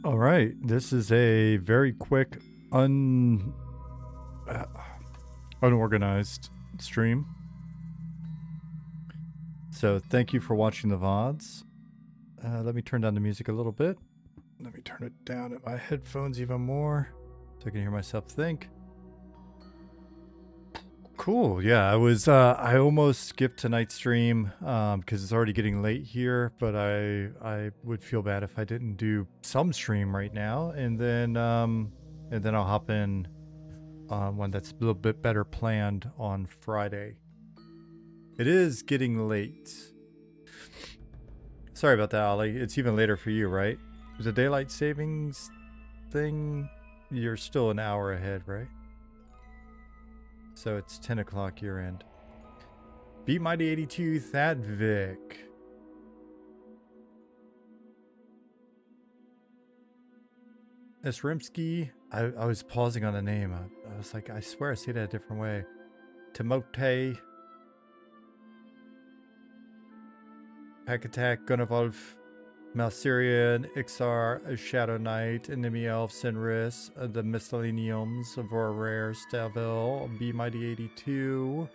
All right, this is a very quick, unorganized stream. So thank you for watching the VODs. Let me turn down the music a little bit. Let me turn it down at my headphones even more so I can hear myself think. Cool. Yeah, I almost skipped tonight's stream because it's already getting late here, but I would feel bad if I didn't do some stream right now, and then I'll hop in on one that's a little bit better planned on Friday. It is getting late. Sorry about that, Ollie. It's even later for you, right? There's a daylight savings thing. You're still an hour ahead, right? So it's 10 o'clock your end. Beat Mighty 82, Thadvic. Esrimsky. I was pausing on the name. I was like, I swear I say that a different way. Timote. Pack Attack, Gunnewolf, Malsirian, Ixar, Shadow Knight, Enemy Elf, Sinris, the Miscellaneums, Avora Rare, Stavil, B Mighty 82,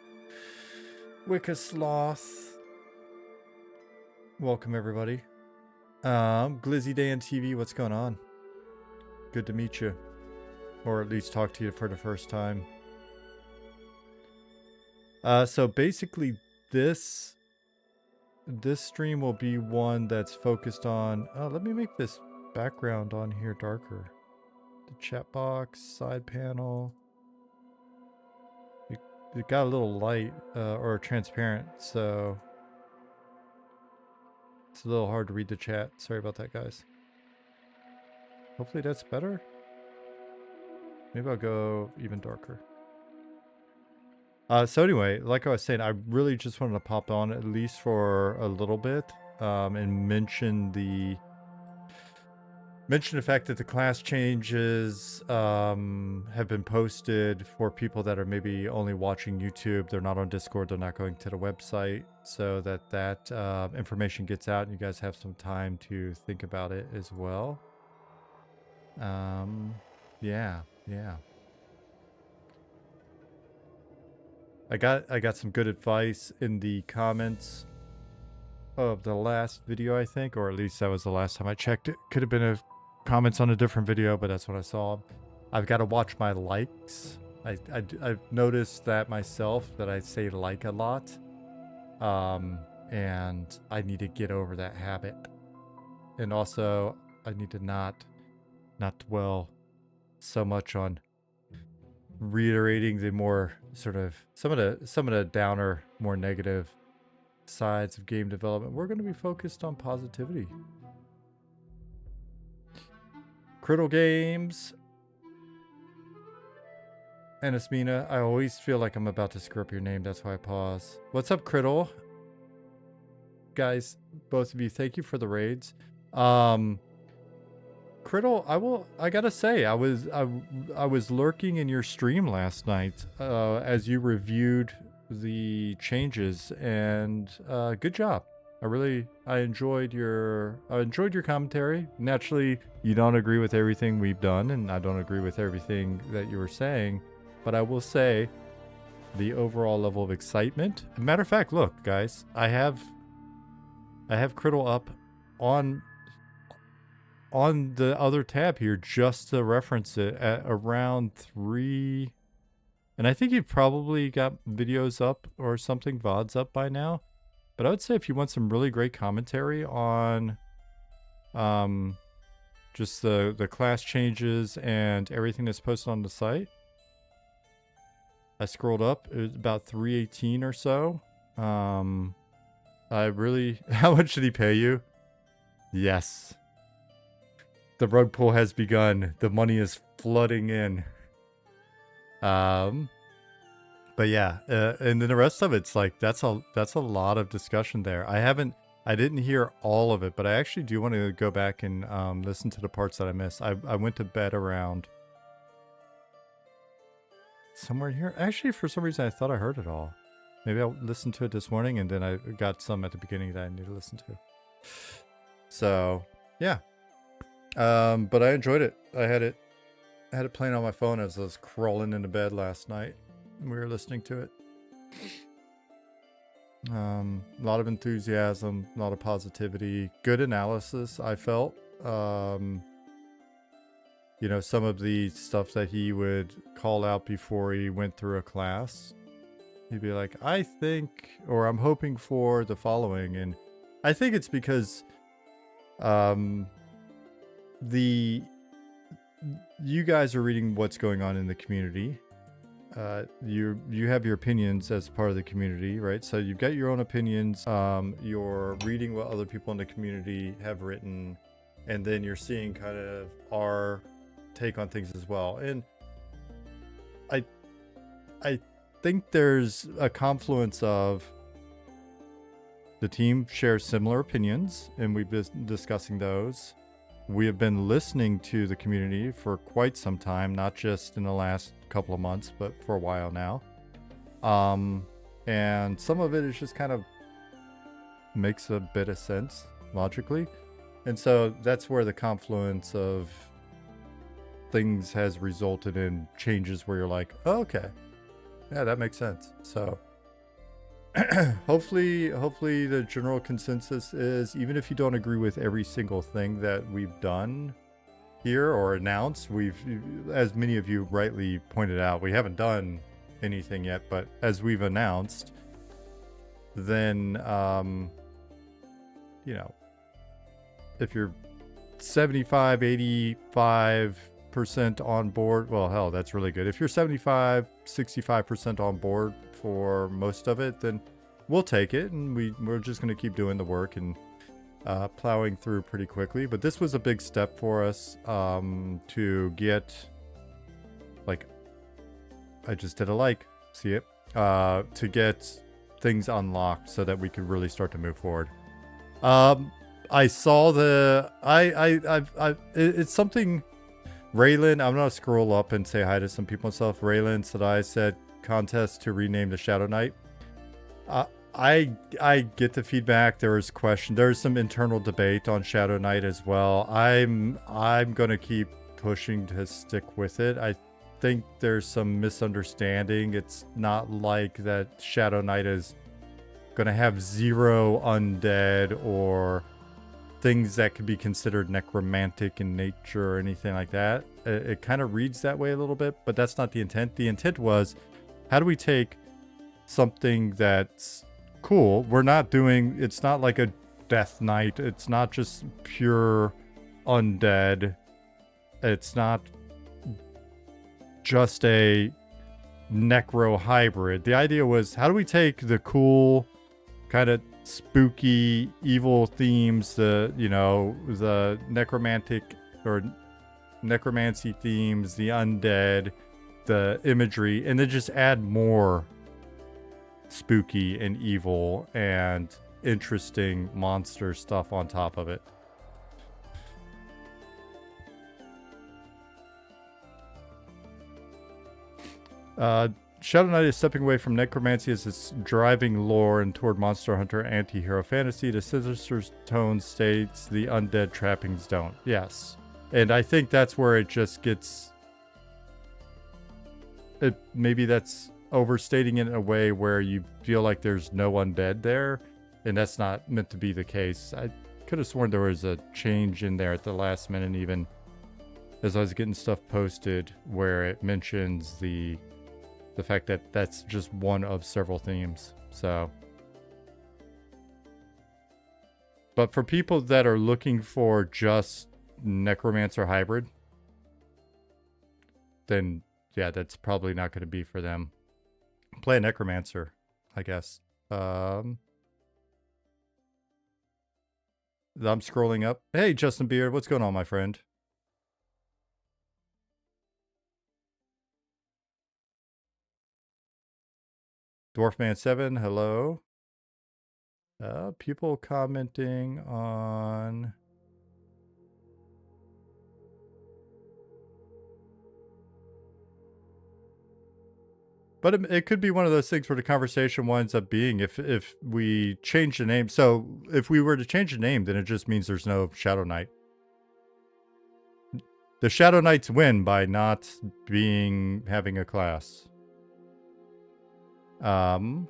Wicca Sloth. Welcome everybody. Glizzy Dan TV, what's going on? Good to meet you. Or at least talk to you for the first time. So basically this stream will be one that's focused on, let me make this background on here darker. The chat box, side panel. It got a little light or transparent, so it's a little hard to read the chat. Sorry about that, guys. Hopefully that's better. Maybe I'll go even darker. So anyway, like I was saying, I really just wanted to pop on at least for a little bit and mention the fact that the class changes have been posted for people that are maybe only watching YouTube. They're not on Discord. They're not going to the website, so that information gets out and you guys have some time to think about it as well. Yeah. I got some good advice in the comments of the last video, I think, or at least that was the last time I checked it. Could have been comments on a different video, but that's what I saw. I've got to watch my likes. I've noticed that myself, that I say like a lot, and I need to get over that habit. And also, I need to not dwell so much on reiterating the more sort of some of the downer, more negative sides of game development. We're going to be focused on positivity. Criddle Games. Anismina, I always feel like I'm about to screw up your name. That's why I pause. What's up, Criddle? Guys, both of you, thank you for the raids. Criddle, I gotta say, I was lurking in your stream last night as you reviewed the changes, and good job. I enjoyed your commentary. Naturally, you don't agree with everything we've done, and I don't agree with everything that you were saying, but I will say the overall level of excitement. Matter of fact, look, guys, I have Criddle up on the other tab here just to reference it at around 3. And I think you've probably got videos up or something, VODs up by now. But I would say if you want some really great commentary on just the class changes and everything that's posted on the site, I scrolled up. It was about 318 or so. How much did he pay you? Yes. The rug pull has begun. The money is flooding in. But yeah, and then the rest of it's like that's a lot of discussion there. I didn't hear all of it, but I actually do want to go back and listen to the parts that I missed. I went to bed around somewhere in here. Actually, for some reason, I thought I heard it all. Maybe I listened to it this morning, and then I got some at the beginning that I need to listen to. So yeah. But I enjoyed it. I had it playing on my phone as I was crawling into bed last night. We were listening to it. A lot of enthusiasm, a lot of positivity, good analysis, I felt. You know, some of the stuff that he would call out before he went through a class. He'd be like, I think, or I'm hoping for the following. And I think it's because you guys are reading what's going on in the community. You have your opinions as part of the community, right? So you've got your own opinions. You're reading what other people in the community have written, and then you're seeing kind of our take on things as well. And I think there's a confluence of the team shares similar opinions, and we've been discussing those. We have been listening to the community for quite some time, not just in the last couple of months, but for a while now. And some of it is just kind of makes a bit of sense logically. And so that's where the confluence of things has resulted in changes where you're like, oh, okay, yeah, that makes sense. So hopefully the general consensus is, even if you don't agree with every single thing that we've done here or announced, as many of you rightly pointed out, we haven't done anything yet, but as we've announced, then you know, if you're 75, 85% on board, well, hell, that's really good. If you're 75, 65% on board for most of it, then we'll take it, and we're just going to keep doing the work and plowing through pretty quickly. But this was a big step for us to get, like, I just did see it, to get things unlocked so that we could really start to move forward. I saw it's something. Raylan, I'm gonna scroll up and say hi to some people and stuff. Raylan said, I said contest to rename the Shadow Knight. I get the feedback. There's some internal debate on Shadow Knight as well. I'm gonna keep pushing to stick with it. I think there's some misunderstanding. It's not like that Shadow Knight is gonna have 0 undead or things that could be considered necromantic in nature or anything like that. It kind of reads that way a little bit, but that's not the intent. The intent was, how do we take something that's cool? It's not like a Death Knight. It's not just pure undead. It's not just a necro hybrid. The idea was, how do we take the cool kind of spooky evil themes, the necromantic or necromancy themes, the undead, the imagery, and then just add more spooky and evil and interesting monster stuff on top of it. Shadow Knight is stepping away from necromancy as its driving lore and toward Monster Hunter anti-hero fantasy. The sinister tone states the undead trappings don't. Yes. And I think that's where it just gets... maybe that's overstating it in a way where you feel like there's no undead there, and that's not meant to be the case. I could have sworn there was a change in there at the last minute, even as I was getting stuff posted, where it mentions the fact that that's just one of several themes. So, but for people that are looking for just necromancer hybrid, then yeah, that's probably not going to be for them. Play a necromancer, I guess. I'm scrolling up. Hey, Justin Beard, what's going on, my friend? Dwarfman7, hello. People commenting on... But it could be one of those things where the conversation winds up being, if we change the name. So if we were to change the name, then it just means there's no Shadow Knight. The Shadow Knights win by not having a class. Scrolling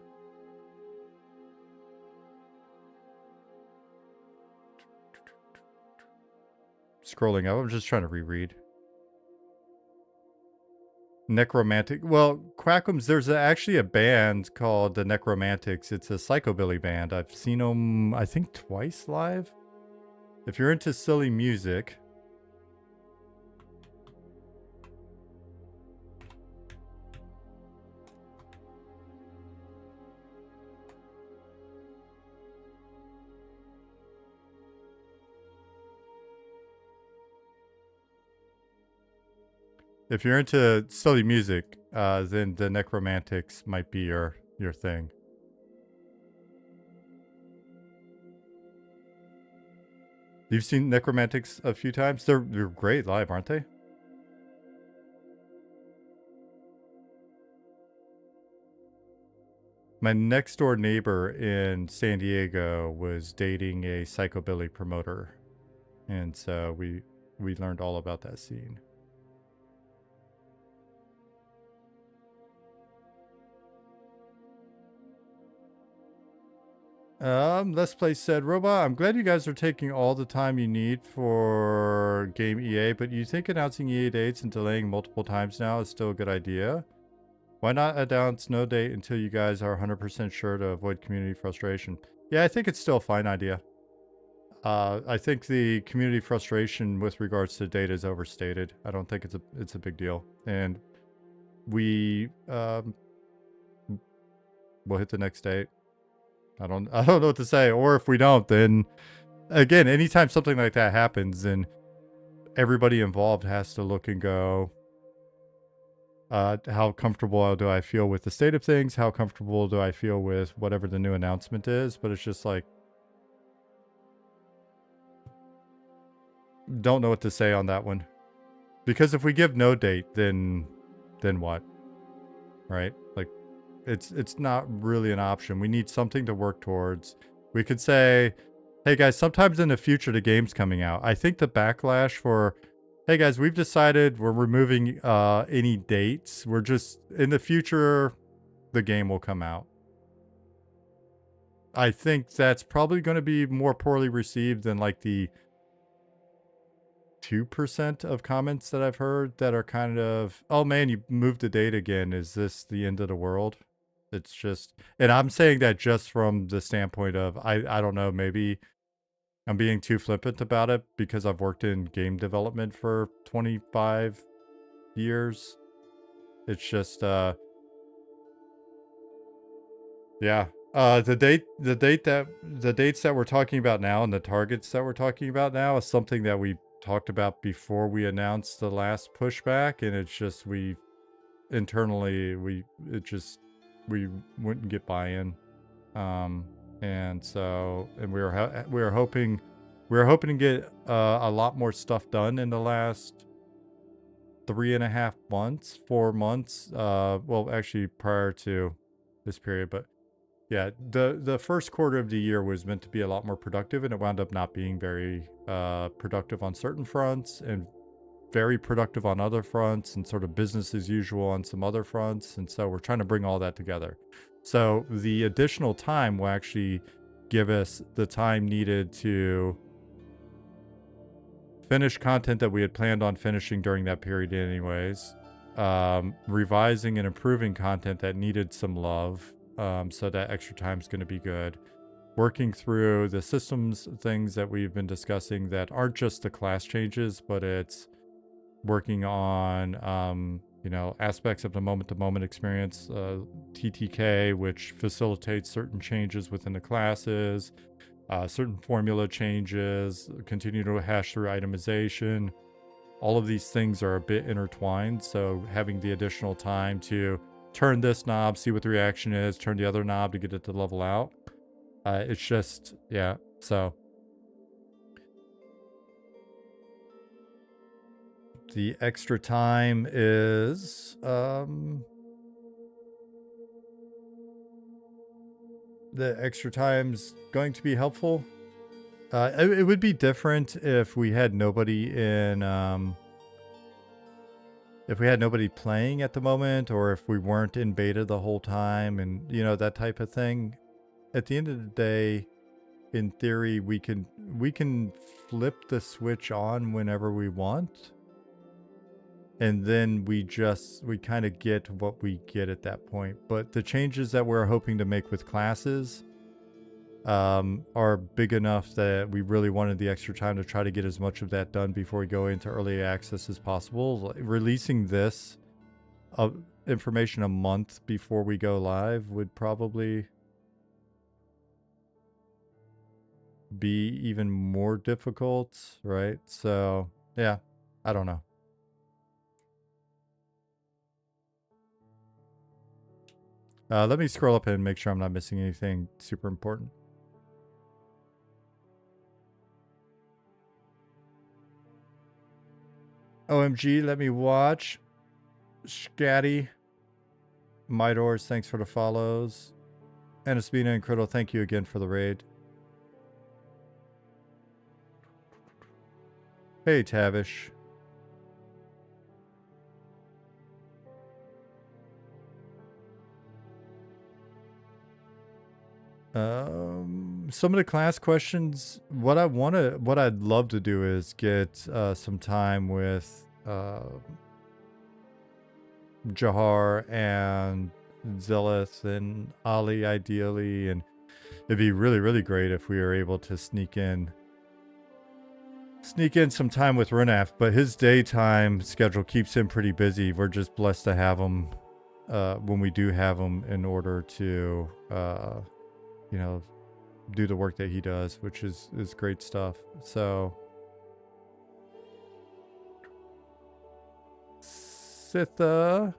up, I'm just trying to reread. Necromantic. Well, Quackums, there's actually a band called the Necromantics. It's a psychobilly band. I've seen them, I think, twice live. If you're into silly music. If you're into silly music, then the Necromantics might be your thing. You've seen Necromantics a few times? They're great live, aren't they? My next door neighbor in San Diego was dating a psychobilly promoter. And so we learned all about that scene. Let's Play said, Robot, I'm glad you guys are taking all the time you need for game EA, but you think announcing EA dates and delaying multiple times now is still a good idea? Why not announce no date until you guys are 100% sure to avoid community frustration? Yeah, I think it's still a fine idea. I think the community frustration with regards to data is overstated. I don't think it's a big deal. And we'll hit the next date. I don't know what to say. Or if we don't, then again, anytime something like that happens, then everybody involved has to look and go, how comfortable do I feel with the state of things? How comfortable do I feel with whatever the new announcement is? But it's just like, don't know what to say on that one. Because if we give no date, then what? Right? Like, it's not really an option. We need something to work towards. We could say, hey guys, sometimes in the future the game's coming out. I think the backlash for, hey guys, we've decided we're removing any dates. We're just, in the future, the game will come out. I think that's probably going to be more poorly received than like the 2% of comments that I've heard that are kind of, oh man, you moved the date again. Is this the end of the world? It's just, and I'm saying that just from the standpoint of, I don't know, maybe I'm being too flippant about it because I've worked in game development for 25 years. It's just, yeah. The dates that we're talking about now and the targets that we're talking about now is something that we talked about before we announced the last pushback, and it's just, internally, we wouldn't get buy-in. And so, and we were hoping to get a lot more stuff done in the last 3.5 months, 4 months. Well, actually prior to this period, but yeah, the first quarter of the year was meant to be a lot more productive, and it wound up not being very productive on certain fronts and very productive on other fronts, and sort of business as usual on some other fronts. And so we're trying to bring all that together. So the additional time will actually give us the time needed to finish content that we had planned on finishing during that period anyways, revising and improving content that needed some love, so that extra time is going to be good. Working through the systems things that we've been discussing that aren't just the class changes, but it's working on, you know, aspects of the moment-to-moment experience, TTK, which facilitates certain changes within the classes, certain formula changes, continue to hash through itemization. All of these things are a bit intertwined, so having the additional time to turn this knob, see what the reaction is, turn the other knob to get it to level out. It's just, yeah, so the extra time is, the extra time's going to be helpful. It would be different if we had nobody in if we had nobody playing at the moment, or if we weren't in beta the whole time, and you know, that type of thing. At the end of the day, in theory, we can flip the switch on whenever we want, and then we kind of get what we get at that point. But the changes that we're hoping to make with classes are big enough that we really wanted the extra time to try to get as much of that done before we go into early access as possible. Releasing this information a month before we go live would probably be even more difficult, right? So yeah, I don't know. Let me scroll up and make sure I'm not missing anything super important. OMG, let me watch. Scatty. Midors, thanks for the follows. Anaspina and Criddle, thank you again for the raid. Hey, Tavish. Some of the class questions, what I'd love to do is get some time with Jahar and Zelith and Ali ideally, and it'd be really, really great if we were able to sneak in some time with Renaf, but his daytime schedule keeps him pretty busy. We're just blessed to have him when we do have him, in order to you know, do the work that he does, which is great stuff. So Sitha,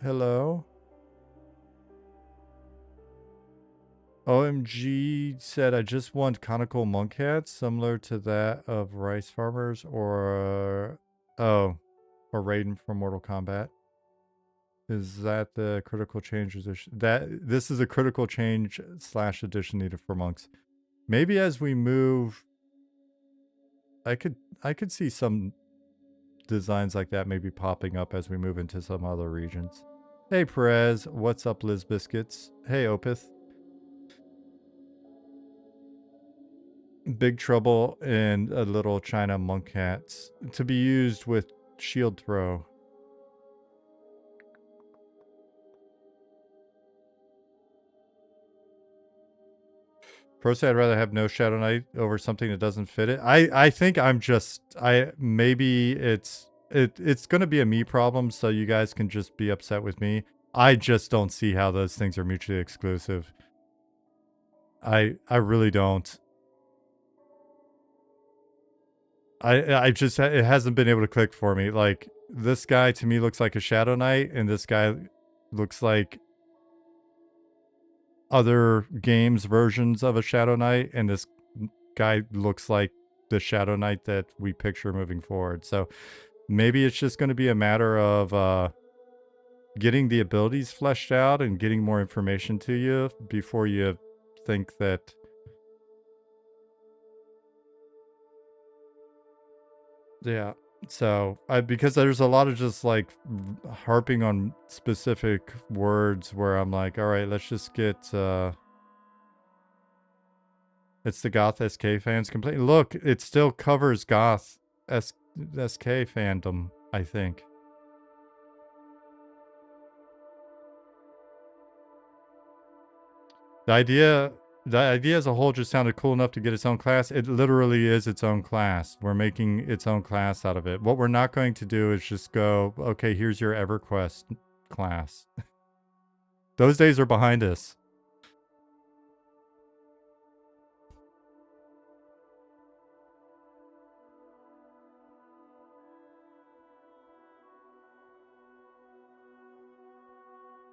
hello. OMG said, I just want conical monk hats similar to that of rice farmers, or Raiden from Mortal Kombat. Is that the critical change edition? This is a critical change / addition needed for monks. Maybe as we move, I could see some designs like that maybe popping up as we move into some other regions. Hey Perez, what's up, Liz Biscuits? Hey Opith. Big Trouble in a Little China monk hats to be used with shield throw. Personally, I'd rather have no Shadow Knight over something that doesn't fit it. I think maybe it's going to be a me problem, so you guys can just be upset with me. I just don't see how those things are mutually exclusive. I really don't. I just, it hasn't been able to click for me. Like, this guy to me looks like a Shadow Knight, and this guy looks like other games versions of a Shadow Knight, and this guy looks like the Shadow Knight that we picture moving forward. So maybe it's just going to be a matter of getting the abilities fleshed out and getting more information to you before you think that yeah. So because there's a lot of just like harping on specific words where I'm like, all right, let's just get it's the Goth SK fans complaining. Look, it still covers Goth SK fandom, I think. The idea as a whole just sounded cool enough to get its own class. It literally is its own class. We're making its own class out of it. What we're not going to do is just go, okay, here's your EverQuest class. Those days are behind us.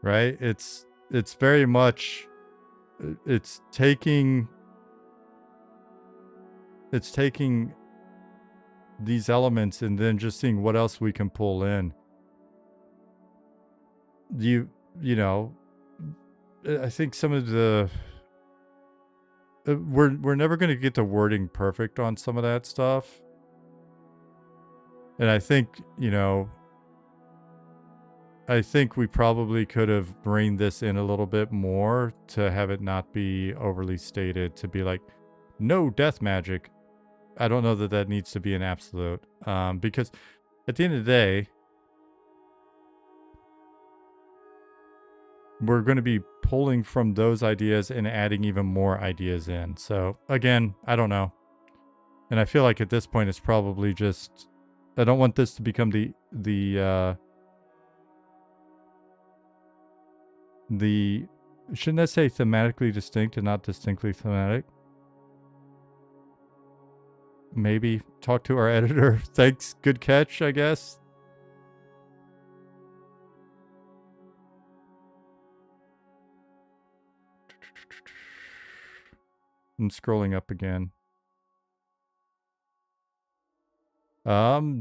Right? It's very much, it's taking these elements and then just seeing what else we can pull in. You know, I think some of the we're never going to get the wording perfect on some of that stuff. And I think, you know, I think we probably could have reined this in a little bit more to have it not be overly stated, to be like, no death magic. I don't know that that needs to be an absolute, because at the end of the day, we're going to be pulling from those ideas and adding even more ideas in. So again, I don't know. And I feel like at this point, it's probably just, I don't want this to become shouldn't I say thematically distinct and not distinctly thematic? Maybe talk to our editor. Thanks. Good catch, I guess. I'm scrolling up again.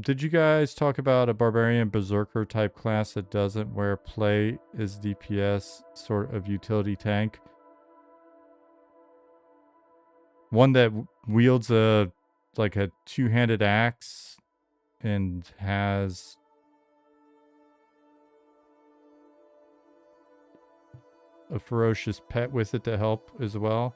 Did you guys talk about a barbarian berserker type class that doesn't wear play is DPS sort of utility tank? One that wields a two-handed axe and has a ferocious pet with it to help as well.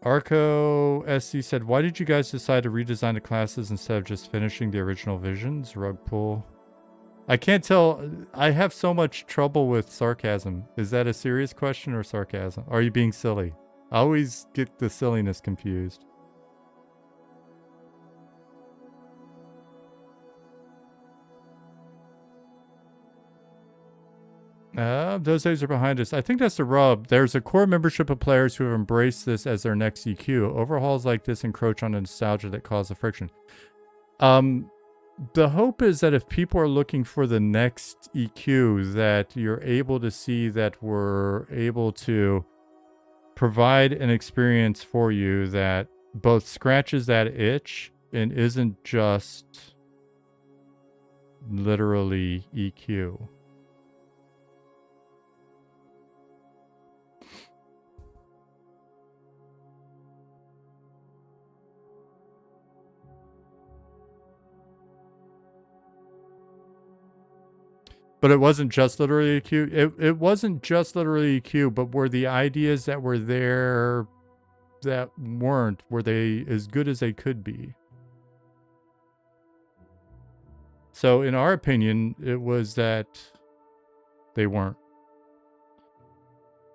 Arco SC said, why did you guys decide to redesign the classes instead of just finishing the original visions? Rug pull. I can't tell. I have so much trouble with sarcasm. Is that a serious question or sarcasm? Are you being silly? I always get the silliness confused. Those days are behind us. I think that's the rub. There's a core membership of players who have embraced this as their next EQ. Overhauls like this encroach on the nostalgia that cause the friction. The hope is that if people are looking for the next EQ, that you're able to see that we're able to provide an experience for you that both scratches that itch and isn't just literally EQ. But it wasn't just literally EQ. It wasn't just literally EQ, but were the ideas that were there that weren't, were they as good as they could be? So in our opinion, it was that they weren't.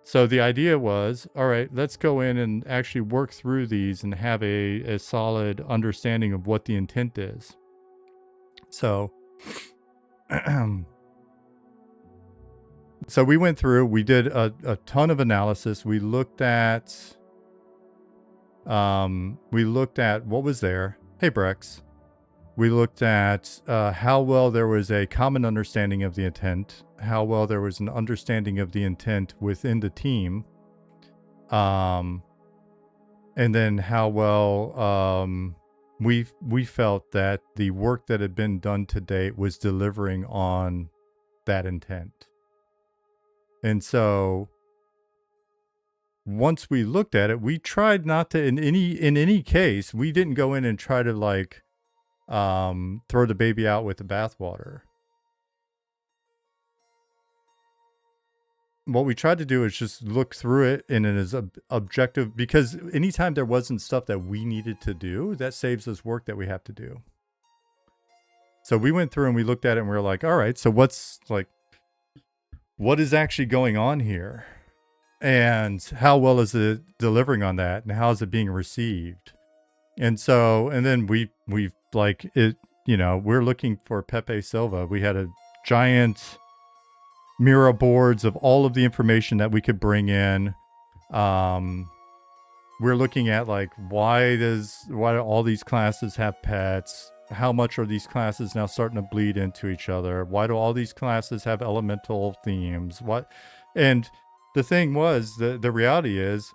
So the idea was, all right, let's go in and actually work through these and have a solid understanding of what the intent is. So so we went through, we did a ton of analysis. We looked at what was there. Hey, Brex. We looked at how well there was a common understanding of the intent, how well there was an understanding of the intent within the team, and then how well we felt that the work that had been done to date was delivering on that intent. And so once we looked at it, we tried not to, in any case, we didn't go in and try to like throw the baby out with the bathwater. What we tried to do is just look through it in an as objective, because anytime there wasn't stuff that we needed to do, that saves us work that we have to do. So we went through and we looked at it and we were like, all right, so what is actually going on here? And how well is it delivering on that? And how is it being received? And so, and then we've like it, you know, we're looking for Pepe Silva. We had a giant mirror boards of all of the information that we could bring in. We're looking at like, why do all these classes have pets? How much are these classes now starting to bleed into each other? Why do all these classes have elemental themes? And the thing was, the reality is,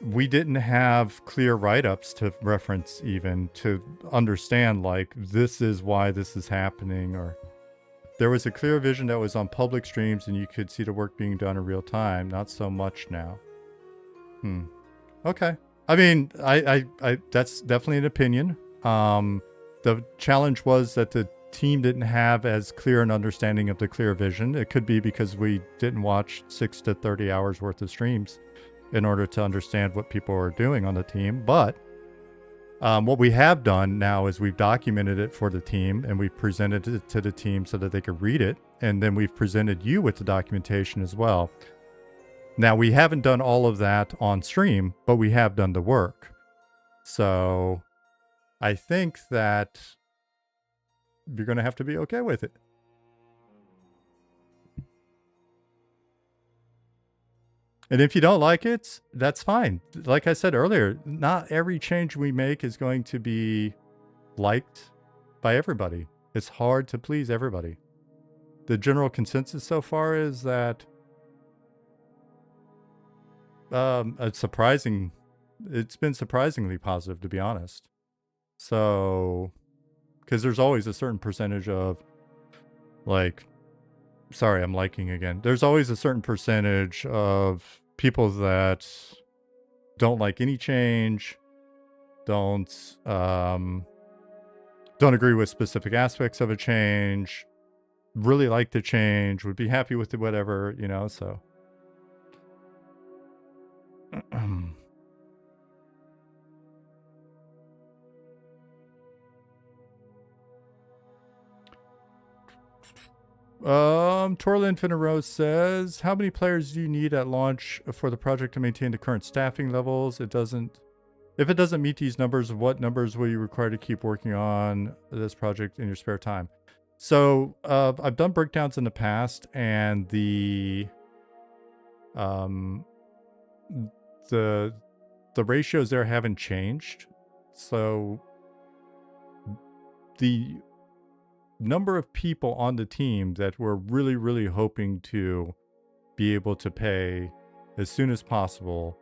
we didn't have clear write-ups to reference even to understand like, this is why this is happening, or there was a clear vision that was on public streams and you could see the work being done in real time. Not so much now. Okay. I mean, I that's definitely an opinion. The challenge was that the team didn't have as clear an understanding of the clear vision. It could be because we didn't watch 6 to 30 hours worth of streams in order to understand what people are doing on the team. But what we have done now is we've documented it for the team and we've presented it to the team so that they could read it. And then we've presented you with the documentation as well. Now, we haven't done all of that on stream, but we have done the work. So I think that you're going to have to be okay with it. And if you don't like it, that's fine. Like I said earlier, not every change we make is going to be liked by everybody. It's hard to please everybody. The general consensus so far is that it's been surprisingly positive, to be honest. So, because there's always a certain percentage of, like, sorry, I'm liking again. There's always a certain percentage of people that don't like any change, don't agree with specific aspects of a change, really like the change, would be happy with it, whatever, you know, so. Torlin Finnerose says, how many players do you need at launch for the project to maintain the current staffing levels? If it doesn't meet these numbers, what numbers will you require to keep working on this project in your spare time? So I've done breakdowns in the past, and the ratios there haven't changed. So the number of people on the team that we're really, really hoping to be able to pay as soon as possible,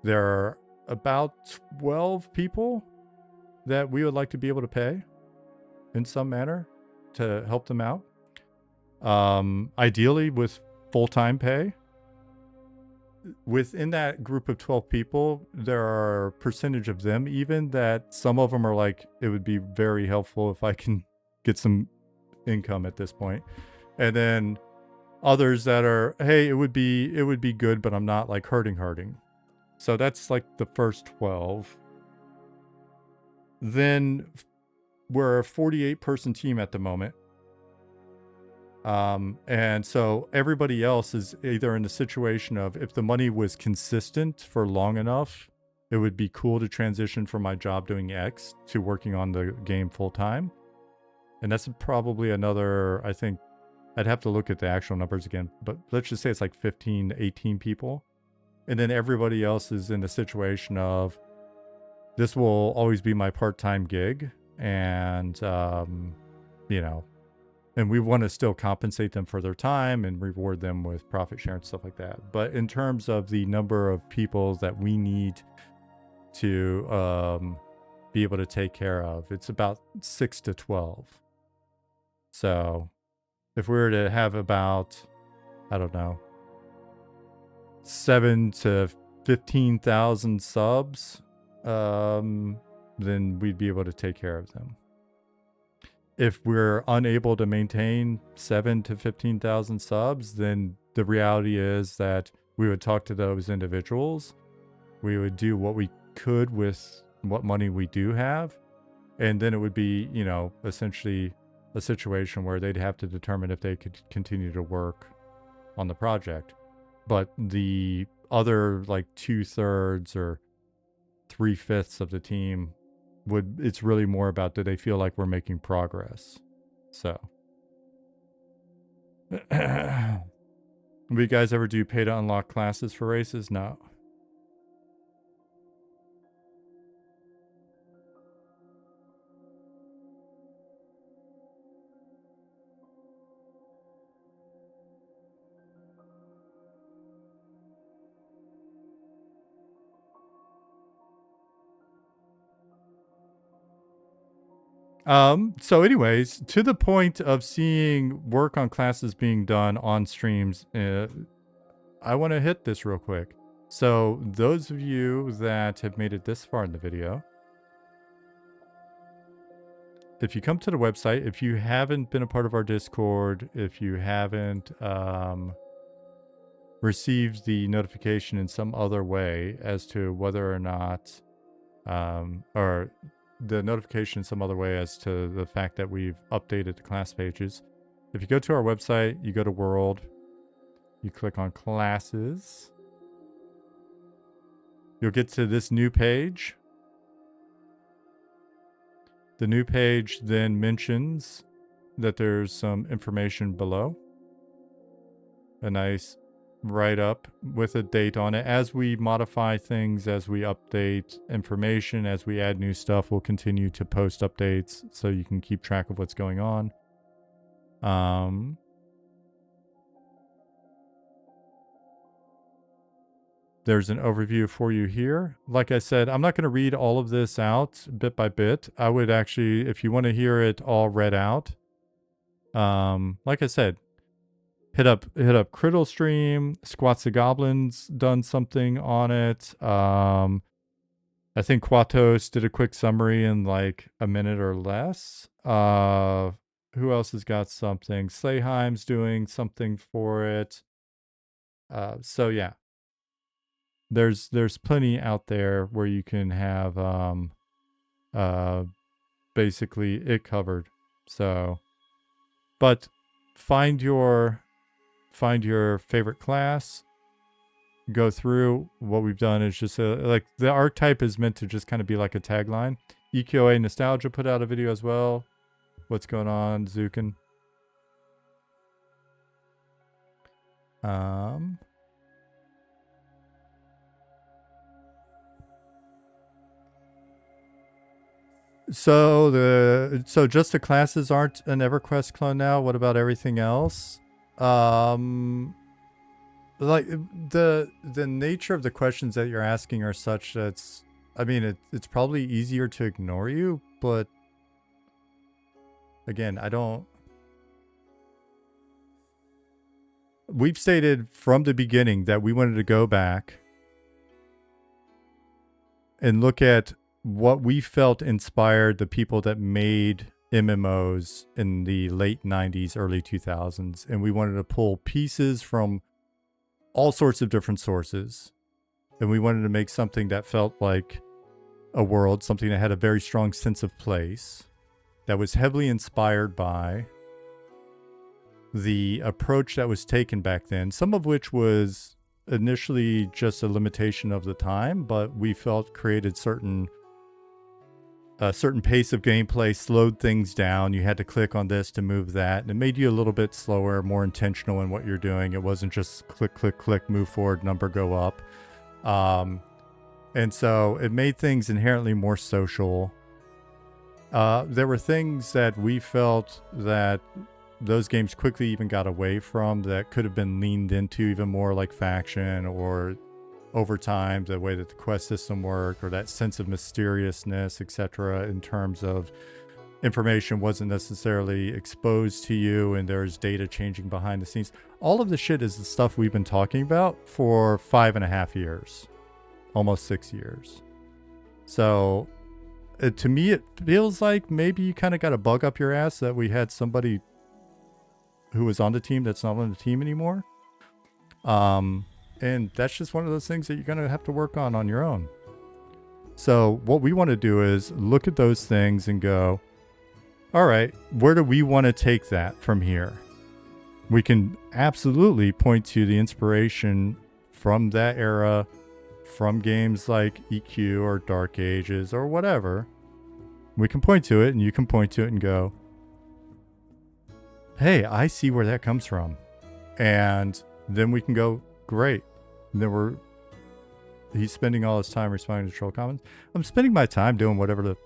there are about 12 people that we would like to be able to pay in some manner to help them out. Ideally with full-time pay. Within that group of 12 people, there are a percentage of them even that some of them are like, it would be very helpful if I can get some income at this point. And then others that are, hey, it would be good, but I'm not like hurting. So that's like the first 12. Then we're a 48 person team at the moment. And so everybody else is either in the situation of, if the money was consistent for long enough, it would be cool to transition from my job doing X to working on the game full time. And that's probably another, I think, I'd have to look at the actual numbers again, but let's just say it's like 15 to 18 people. And then everybody else is in the situation of, this will always be my part-time gig. And, you know, and we want to still compensate them for their time and reward them with profit share and stuff like that. But in terms of the number of people that we need to be able to take care of, it's about 6 to 12. So if we were to have about, I don't know, 7 to 15,000 subs, then we'd be able to take care of them. If we're unable to maintain 7 to 15,000 subs, then the reality is that we would talk to those individuals. We would do what we could with what money we do have. And then it would be, you know, essentially a situation where they'd have to determine if they could continue to work on the project. But the other like 2/3 or 3/5 of the team it's really more about, do they feel like we're making progress? So will you guys ever do pay to unlock classes for races? No. So anyways, to the point of seeing work on classes being done on streams, I want to hit this real quick. So those of you that have made it this far in the video, if you come to the website, if you haven't been a part of our Discord, if you haven't received the notification in some other way as to whether or not, or the notification in some other way as to the fact that we've updated the class pages, if you go to our website, you go to World, you click on Classes, you'll get to this new page. The new page then mentions that there's some information below. A nice write-up with a date on it. As we modify things, as we update information, as we add new stuff, we'll continue to post updates so you can keep track of what's going on. There's an overview for you here. Like I said, I'm not going to read all of this out bit by bit. I would actually, if you want to hear it all read out, like I said, hit up Criddle Stream. Squats the Goblins done something on it. I think Quatos did a quick summary in like a minute or less. Who else has got something? Slayheim's doing something for it. So yeah. There's plenty out there where you can have basically it covered. So, but find your favorite class. Go through. What we've done is just like the archetype is meant to just kind of be like a tagline. EQA Nostalgia put out a video as well. What's going on, Zukin? So just the classes aren't an EverQuest clone now. What about everything else? Like the nature of the questions that you're asking are such that it's probably easier to ignore you, but again, we've stated from the beginning that we wanted to go back and look at what we felt inspired the people that made MMOs in the late 90s, early 2000s. And we wanted to pull pieces from all sorts of different sources. And we wanted to make something that felt like a world, something that had a very strong sense of place, that was heavily inspired by the approach that was taken back then, some of which was initially just a limitation of the time, but we felt created a certain pace of gameplay, slowed things down. You had to click on this to move that, and it made you a little bit slower, more intentional in what you're doing. It wasn't just click, click, click, move forward, number go up. And so it made things inherently more social. There were things that we felt that those games quickly even got away from that could have been leaned into even more, like faction, or over time, the way that the quest system worked, or that sense of mysteriousness, etc., in terms of information wasn't necessarily exposed to you, and there's data changing behind the scenes. All of the shit is the stuff we've been talking about for 5.5 years, almost 6 years. So to me, it feels like maybe you kind of got a bug up your ass that we had somebody who was on the team that's not on the team anymore. And that's just one of those things that you're going to have to work on your own. So what we want to do is look at those things and go, all right, where do we want to take that from here? We can absolutely point to the inspiration from that era, from games like EQ or Dark Ages or whatever. We can point to it, and you can point to it and go, hey, I see where that comes from. And then we can go, great. And then he's spending all his time responding to troll comments. I'm spending my time doing what I would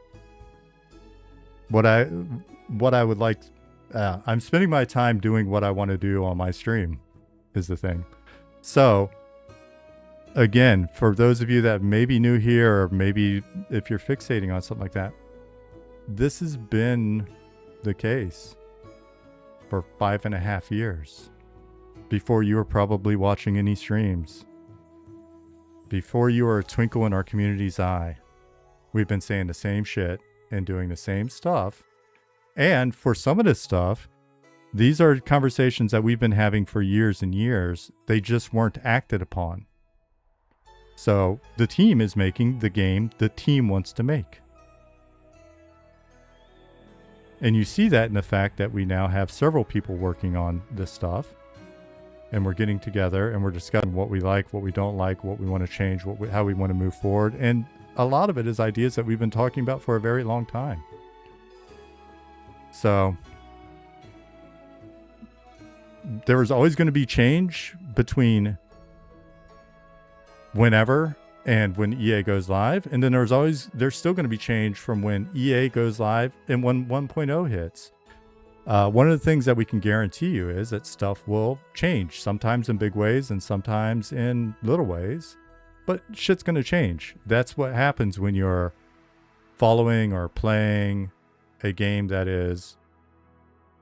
like. I'm spending my time doing what I want to do on my stream is the thing. So again, for those of you that may be new here, or maybe if you're fixating on something like that, this has been the case for 5.5 years before you were probably watching any streams. before you are a twinkle in our community's eye, we've been saying the same shit and doing the same stuff. And for some of this stuff, these are conversations that we've been having for years and years. They just weren't acted upon. So the team is making the game the team wants to make. And you see that in the fact that we now have several people working on this stuff. And we're getting together and we're discussing what we like, what we don't like, what we want to change, how we want to move forward. And a lot of it is ideas that we've been talking about for a very long time. So there is always going to be change between whenever and when EA goes live. And then there's still going to be change from when EA goes live and when 1.0 hits. One of the things that we can guarantee you is that stuff will change, sometimes in big ways and sometimes in little ways, but shit's going to change. That's what happens when you're following or playing a game that is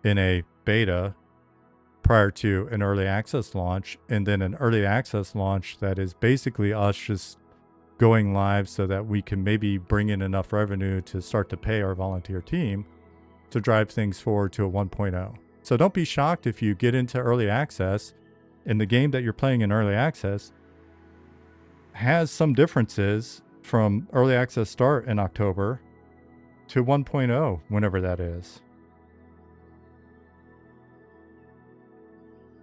in a beta prior to an early access launch, and then an early access launch that is basically us just going live so that we can maybe bring in enough revenue to start to pay our volunteer team to drive things forward to a 1.0. So don't be shocked if you get into early access and the game that you're playing in early access has some differences from early access start in October to 1.0, whenever that is.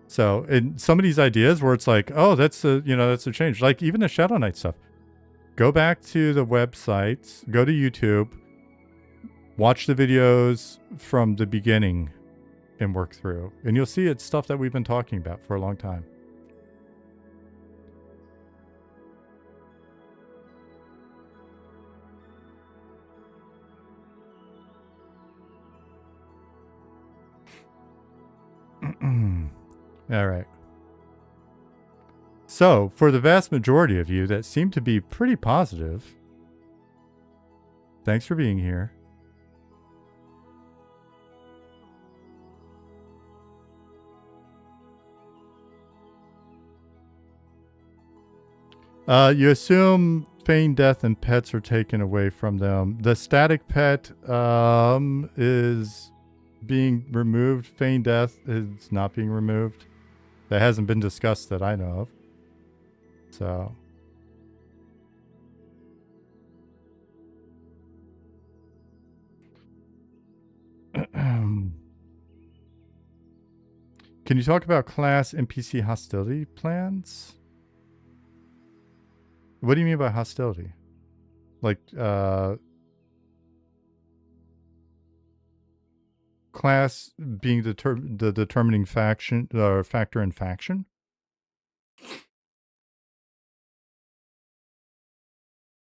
So in some of these ideas where it's like, oh, that's a change. Like even the Shadow Knight stuff. Go back to the websites, go to YouTube, watch the videos from the beginning and work through. And you'll see it's stuff that we've been talking about for a long time. All right. So, for the vast majority of you that seem to be pretty positive, thanks for being here. You assume feigned death and pets are taken away from them. The static pet is being removed. Feigned death is not being removed. That hasn't been discussed that I know of. So. Can you talk about class NPC hostility plans? What do you mean by hostility? Like, class being the determining faction or factor in faction?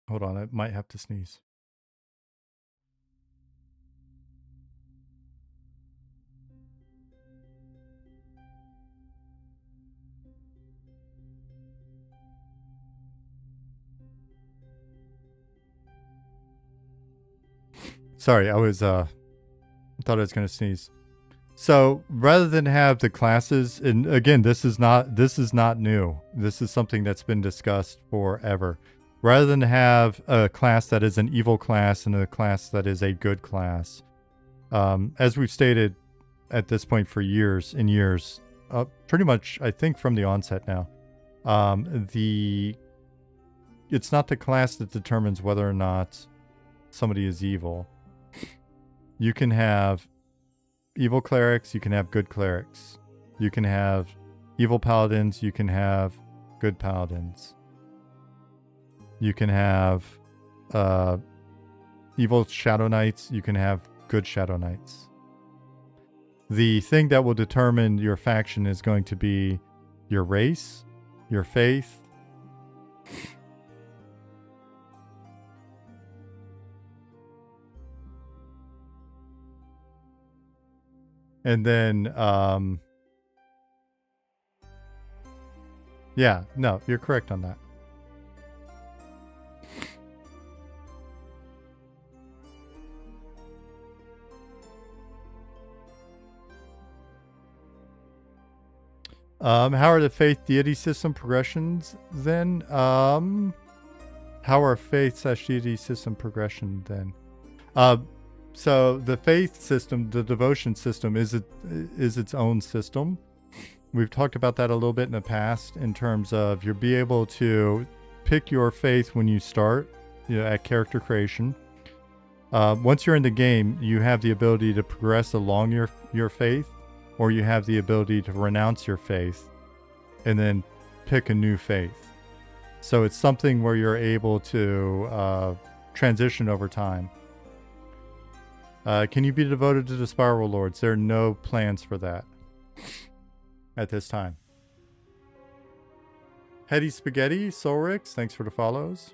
Hold on, I might have to sneeze. Sorry, I was thought I was going to sneeze. So rather than have the classes, and again, this is not new. This is something that's been discussed forever. Rather than have a class that is an evil class and a class that is a good class, as we've stated at this point for years and years, pretty much I think from the onset now, it's not the class that determines whether or not somebody is evil. You can have evil clerics, you can have good clerics. You can have evil paladins, you can have good paladins. You can have evil shadow knights, you can have good shadow knights. The thing that will determine your faction is going to be your race, your faith, and then, yeah, no, you're correct on that. How are the faith deity system progressions then? How are faith / deity system progression then? So the faith system, the devotion system, is its own system. We've talked about that a little bit in the past in terms of you'll be able to pick your faith when you start, at character creation. Once you're in the game, you have the ability to progress along your faith, or you have the ability to renounce your faith and then pick a new faith. So it's something where you're able to transition over time. Can you be devoted to the Spiral Lords? There are no plans for that at this time. Hetty Spaghetti, Solrix, thanks for the follows.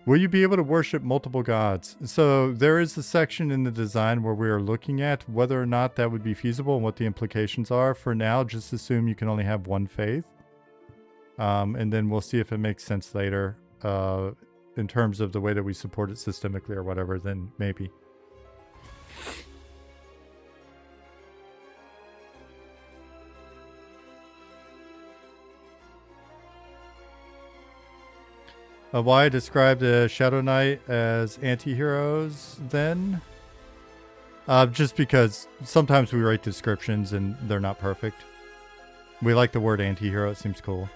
Will you be able to worship multiple gods? So there is a section in the design where we are looking at whether or not that would be feasible and what the implications are. For now, just assume you can only have one faith. And then we'll see if it makes sense later in terms of the way that we support it systemically or whatever, then maybe. Why I described the Shadow Knight as anti-heroes then? Just because sometimes we write descriptions and they're not perfect. We like the word anti-hero, it seems cool.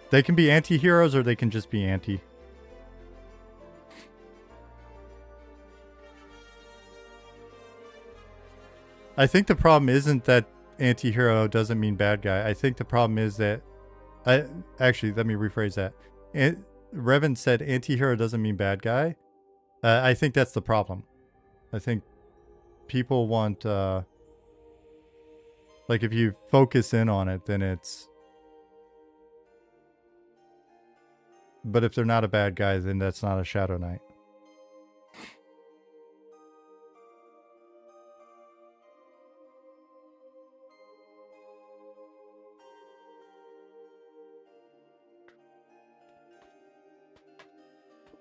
They can be anti-heroes or they can just be anti. I think the problem isn't that anti-hero doesn't mean bad guy. I think the problem is that... Actually, let me rephrase that. Revan said anti-hero doesn't mean bad guy. I think that's the problem. I think people want... like, if you focus in on it, then it's... But if they're not a bad guy, then that's not a Shadow Knight.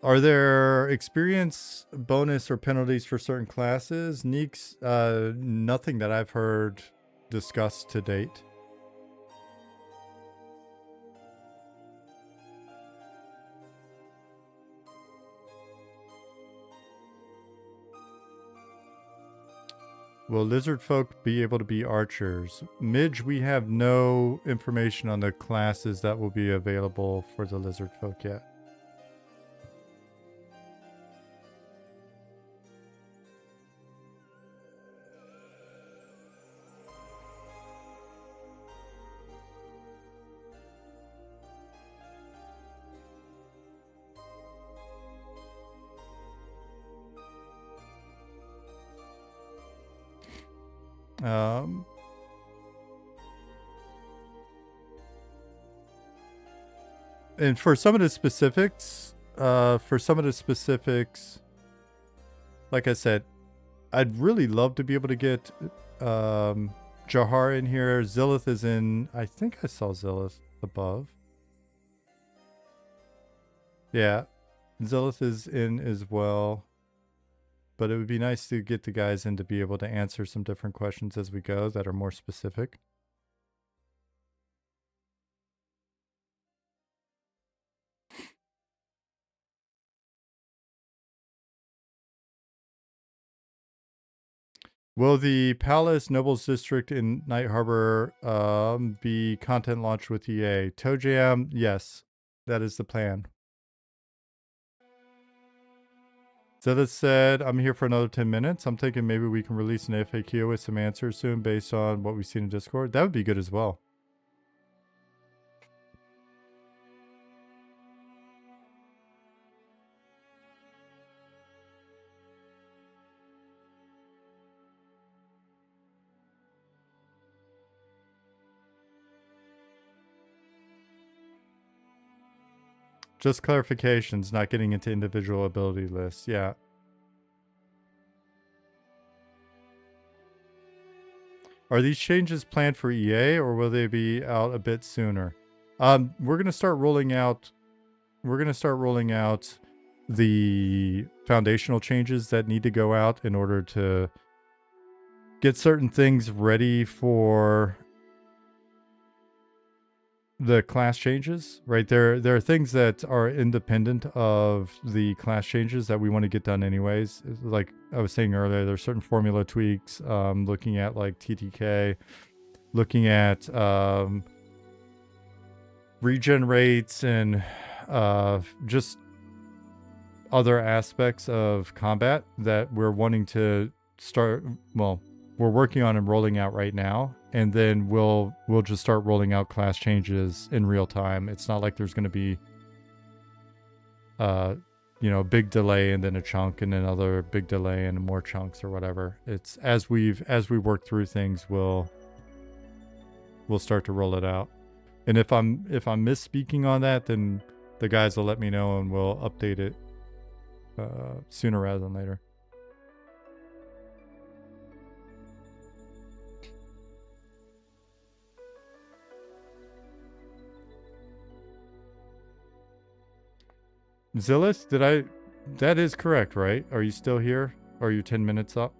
Are there experience bonus or penalties for certain classes? Neeks, nothing that I've heard discussed to date. Will lizard folk be able to be archers? Midge, we have no information on the classes that will be available for the lizard folk yet. And for some of the specifics, like I said, I'd really love to be able to get Jahar in here. Zilith is in. I think I saw Zilith above. Yeah, Zilith is in as well. But it would be nice to get the guys in to be able to answer some different questions as we go that are more specific. Will the Palace Nobles District in Night Harbor be content launched with EA? Toe Jam, yes, that is the plan. Zeta said, I'm here for another 10 minutes. I'm thinking maybe we can release an FAQ with some answers soon based on what we've seen in Discord. That would be good as well. Just clarifications, not getting into individual ability lists. Yeah. Are these changes planned for EA or will they be out a bit sooner? We're gonna start rolling out. We're gonna start rolling out the foundational changes that need to go out in order to get certain things ready for the class changes, right? There are things that are independent of the class changes that we want to get done anyways. Like I was saying earlier, there's certain formula tweaks, looking at like TTK, looking at regen rates and just other aspects of combat that we're wanting to start, well, we're working on and rolling out right now, and then we'll just start rolling out class changes in real time. It's not like there's going to be you know, big delay and then a chunk and then another big delay and more chunks or whatever. It's as we work through things, we'll start to roll it out. And if I'm misspeaking on that, then the guys will let me know and we'll update it sooner rather than later. Zillith, that is correct, right? Are you still here? Are you 10 minutes up?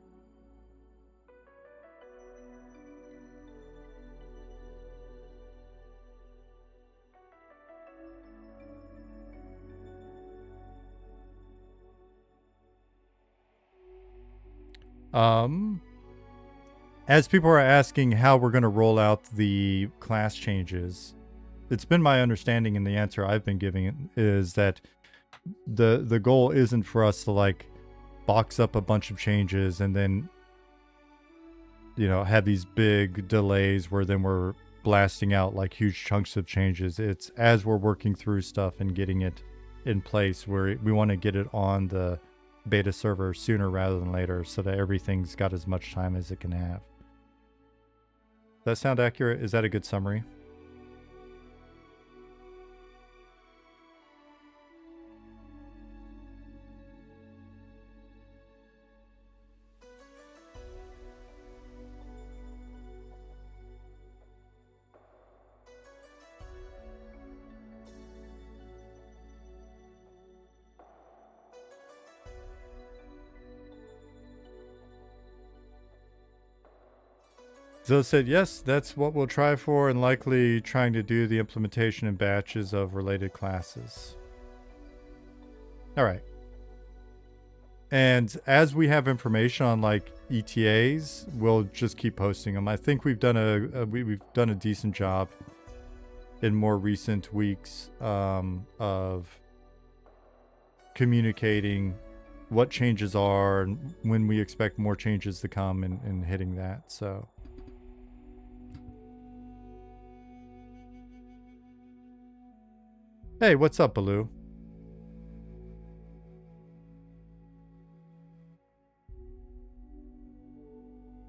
As people are asking how we're going to roll out the class changes, it's been my understanding, and the answer I've been giving is that the goal isn't for us to like box up a bunch of changes and then, you know, have these big delays where then we're blasting out like huge chunks of changes. It's as we're working through stuff and getting it in place where we want to get it on the beta server sooner rather than later so that everything's got as much time as it can have. Does that sound accurate? Is that a good summary? Zoe said, yes, that's what we'll try for, and likely trying to do the implementation in batches of related classes. All right. And as we have information on like ETAs, we'll just keep posting them. I think we've done we've done a decent job in more recent weeks of communicating what changes are and when we expect more changes to come and hitting that. So. Hey, what's up, Baloo?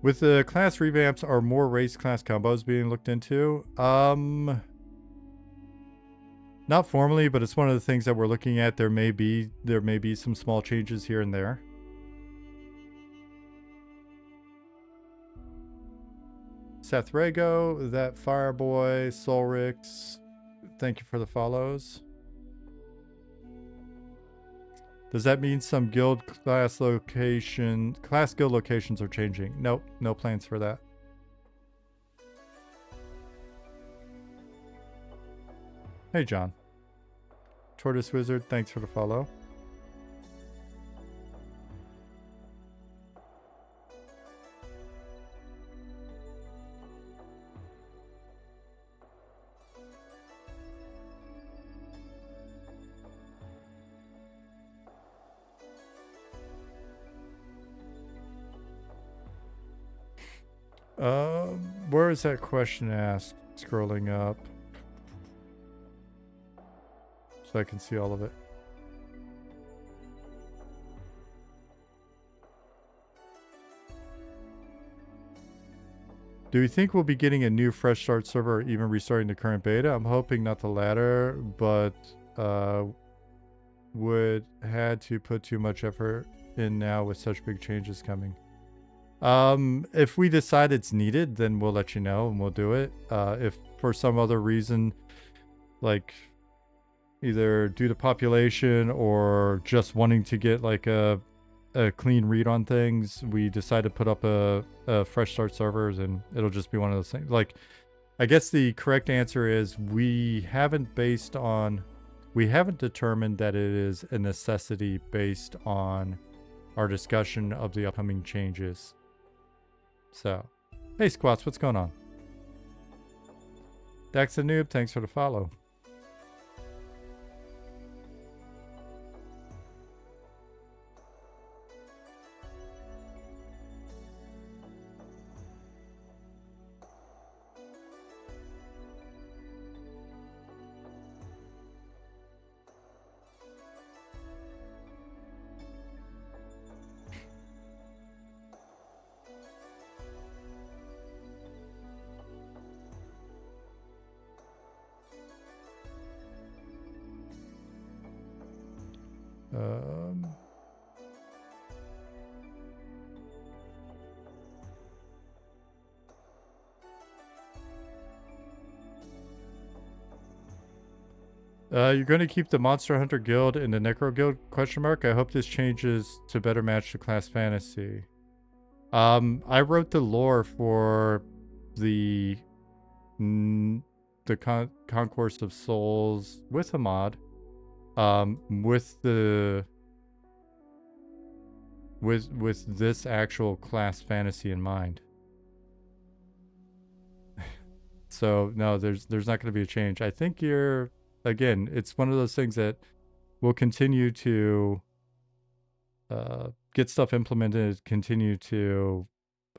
With the class revamps, are more race class combos being looked into? Not formally, but it's one of the things that we're looking at. There may be some small changes here and there. Seth Rago, that Fireboy, Solrix, thank you for the follows. Does that mean some guild class guild locations are changing? Nope, no plans for that. Hey, John. Tortoise Wizard, thanks for the follow. Where is that question asked? Scrolling up so I can see all of it. Do we think we'll be getting a new fresh start server or even restarting the current beta? I'm hoping not the latter, but would had to put too much effort in now with such big changes coming. If we decide it's needed, then we'll let you know and we'll do it. If for some other reason, like either due to population or just wanting to get like a clean read on things, we decide to put up a fresh start servers, and it'll just be one of those things. Like, I guess the correct answer is we haven't determined that it is a necessity based on our discussion of the upcoming changes. So, hey Squats, what's going on? Dax the Noob, thanks for the follow. You're going to keep the Monster Hunter Guild and the Necro Guild ? I hope this changes to better match the class fantasy. I wrote the lore for the Concourse of Souls with a mod, with this actual class fantasy in mind. So no, there's not going to be a change. I think again, it's one of those things that will continue to get stuff implemented, continue to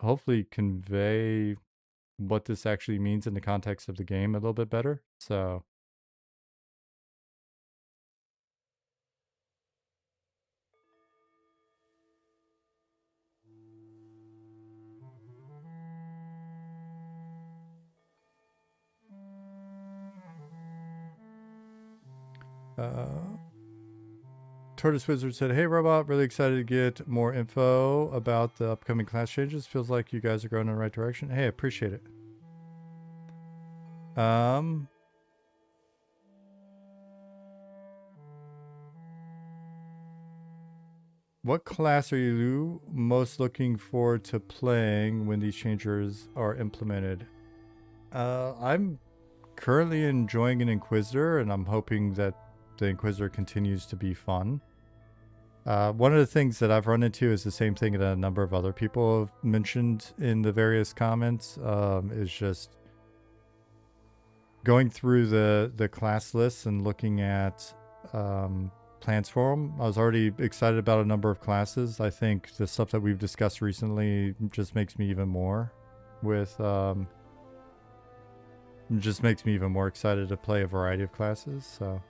hopefully convey what this actually means in the context of the game a little bit better. So Tortoise Wizard said, "Hey Robot, really excited to get more info about the upcoming class changes. Feels like you guys are going in the right direction." Hey, I appreciate it. What class are you most looking forward to playing when these changes are implemented? I'm currently enjoying an Inquisitor, and I'm hoping that the Inquisitor continues to be fun. One of the things that I've run into is the same thing that a number of other people have mentioned in the various comments, is just going through the class lists and looking at plans for them. I was already excited about a number of classes. I think the stuff that we've discussed recently just makes me even more excited to play a variety of classes. So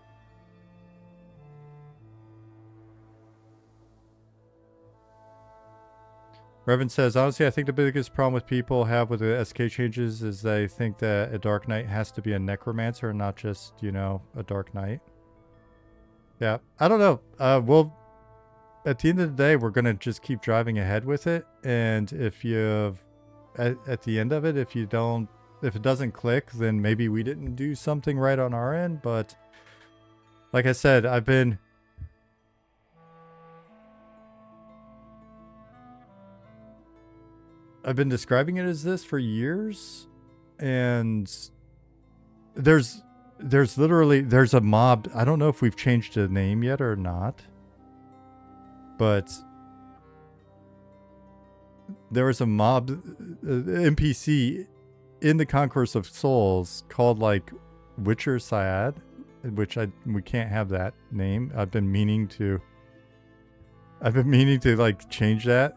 Revan says, honestly, I think the biggest problem with people have with the SK changes is they think that a Dark Knight has to be a Necromancer and not just, a Dark Knight. Yeah, I don't know. Well, at the end of the day, we're going to just keep driving ahead with it. And if at the end of it, if it doesn't click, then maybe we didn't do something right on our end. But like I said, I've been describing it as this for years, and there's a mob. I don't know if we've changed the name yet or not, but there was a mob NPC in the Concourse of Souls called like Witcher Syad, which we can't have that name. I've been meaning to like change that.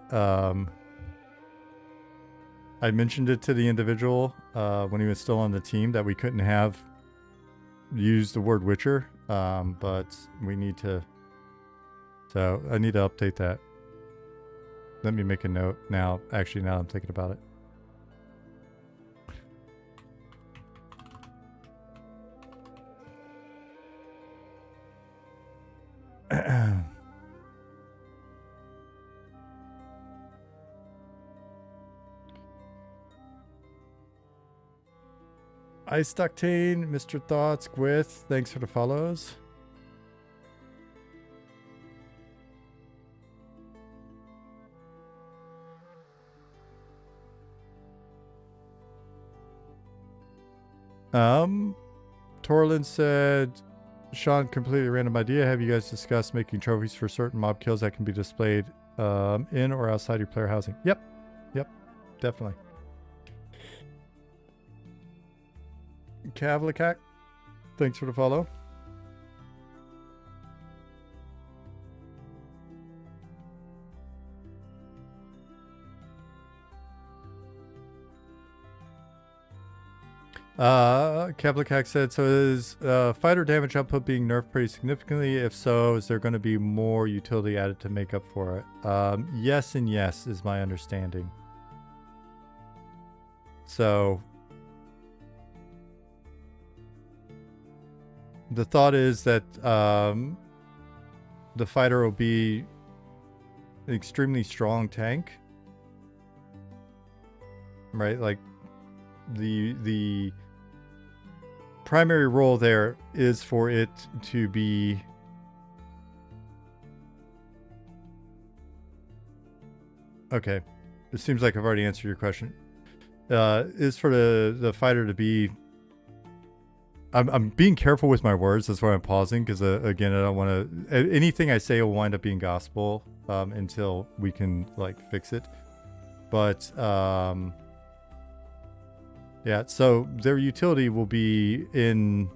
I mentioned it to the individual when he was still on the team that we couldn't have used the word Witcher, but we need to. So I need to update that. Let me make a note now. Actually, now I'm thinking about it. Ice Ductane, Mr. Thoughts, Gwith, thanks for the follows. Torlin said, Sean, completely random idea. Have you guys discussed making trophies for certain mob kills that can be displayed in or outside your player housing? Yep, definitely. Kavlikak, thanks for the follow. Kavlikak said, so is fighter damage output being nerfed pretty significantly? If so, is there going to be more utility added to make up for it? Yes and yes is my understanding. So the thought is that the fighter will be an extremely strong tank, right? Like the primary role there is for it to be okay. It seems like I've already answered your question. Is for the fighter to be. I'm being careful with my words. That's why I'm pausing, because again, I don't want to. Anything I say will wind up being gospel until we can like fix it. But yeah, so their utility will be in,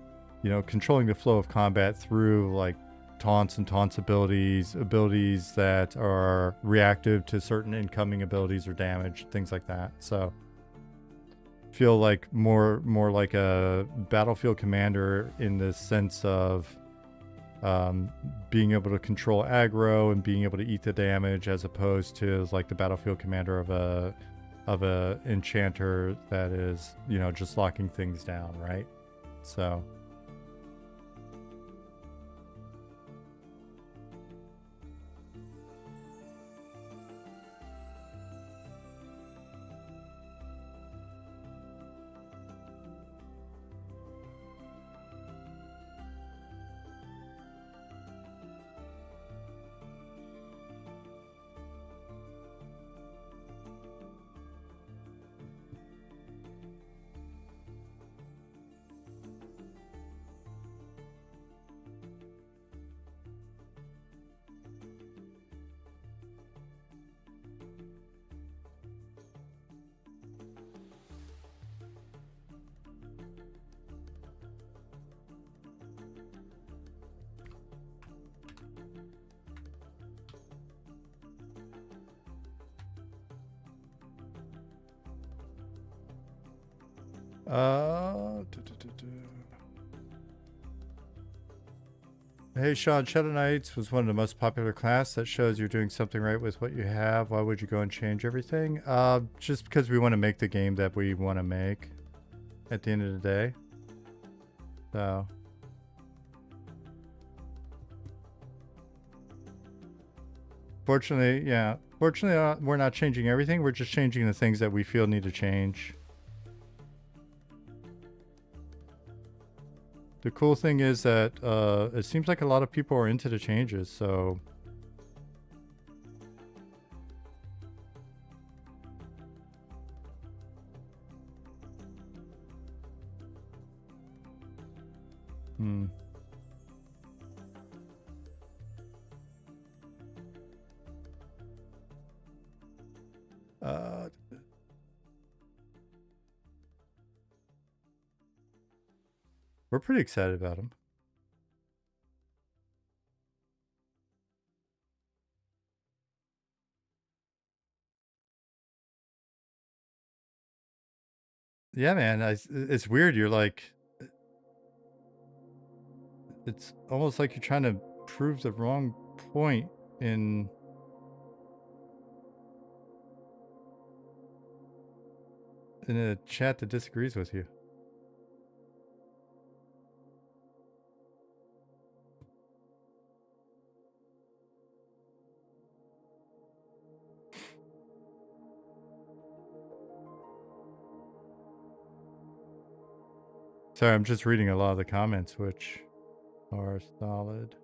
controlling the flow of combat through like taunts and taunts abilities that are reactive to certain incoming abilities or damage, things like that. So feel like more like a battlefield commander in the sense of being able to control aggro and being able to eat the damage, as opposed to like the battlefield commander of a enchanter that is, just locking things down, right? So hey Sean, Shadow Knights was one of the most popular class. That shows you're doing something right with what you have. Why would you go and change everything? Just because we want to make the game that we want to make at the end of the day. So fortunately, we're not changing everything. We're just changing the things that we feel need to change. The cool thing is that it seems like a lot of people are into the changes, so we're pretty excited about them. Yeah, man, it's weird. You're like, it's almost like you're trying to prove the wrong point in a chat that disagrees with you. Sorry, I'm just reading a lot of the comments, which are solid.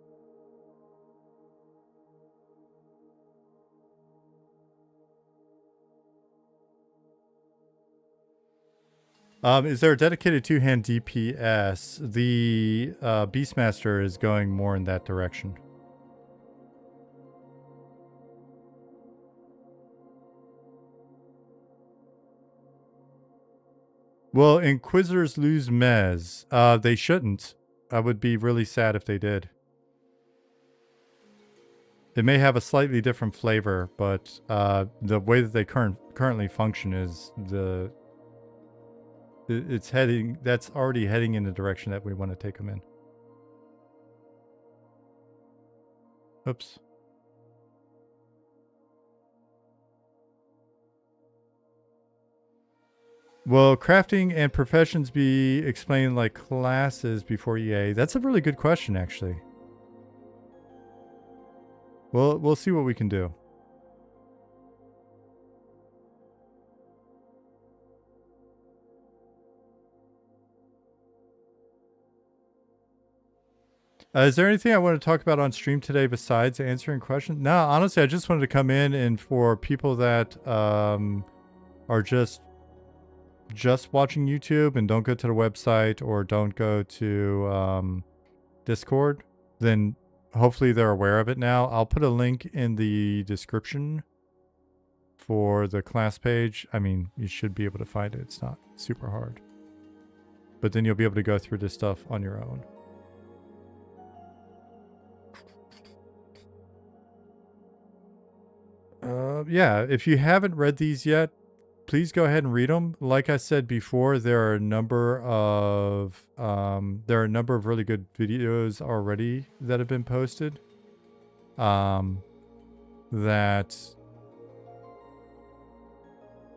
Is there a dedicated two-hand DPS? The Beastmaster is going more in that direction. Well, Inquisitors lose Mez. They shouldn't. I would be really sad if they did. It may have a slightly different flavor, but the way that they currently function is it's heading. That's already heading in the direction that we want to take them in. Oops. Will crafting and professions be explained like classes before EA? That's a really good question, actually. We'll see what we can do. Is there anything I want to talk about on stream today besides answering questions? No, honestly, I just wanted to come in and for people that are just watching YouTube and don't go to the website or don't go to Discord, then hopefully they're aware of it now. I'll put a link in the description for the class page. I mean, you should be able to find it. It's not super hard. But then you'll be able to go through this stuff on your own. Yeah, if you haven't read these yet, please go ahead and read them. Like I said before, there are a number of really good videos already that have been posted. That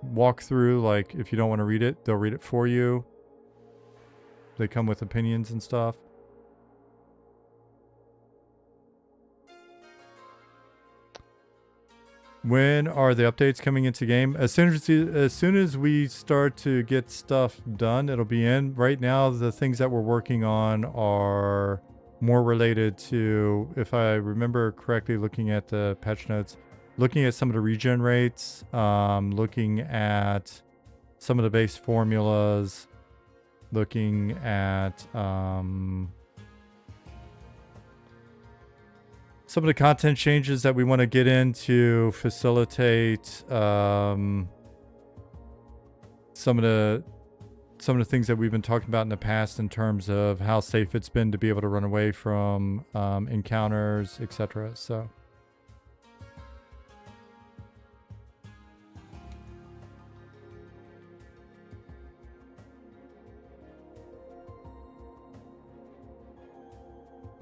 walk through, like, if you don't want to read it, they'll read it for you. They come with opinions and stuff. When are the updates coming into game? As soon as we start to get stuff done, it'll be in. Right now, the things that we're working on are more related to, if I remember correctly, looking at the patch notes, looking at some of the regen rates, looking at some of the base formulas, looking at some of the content changes that we want to get in to facilitate some of the things that we've been talking about in the past in terms of how safe it's been to be able to run away from encounters, etc. So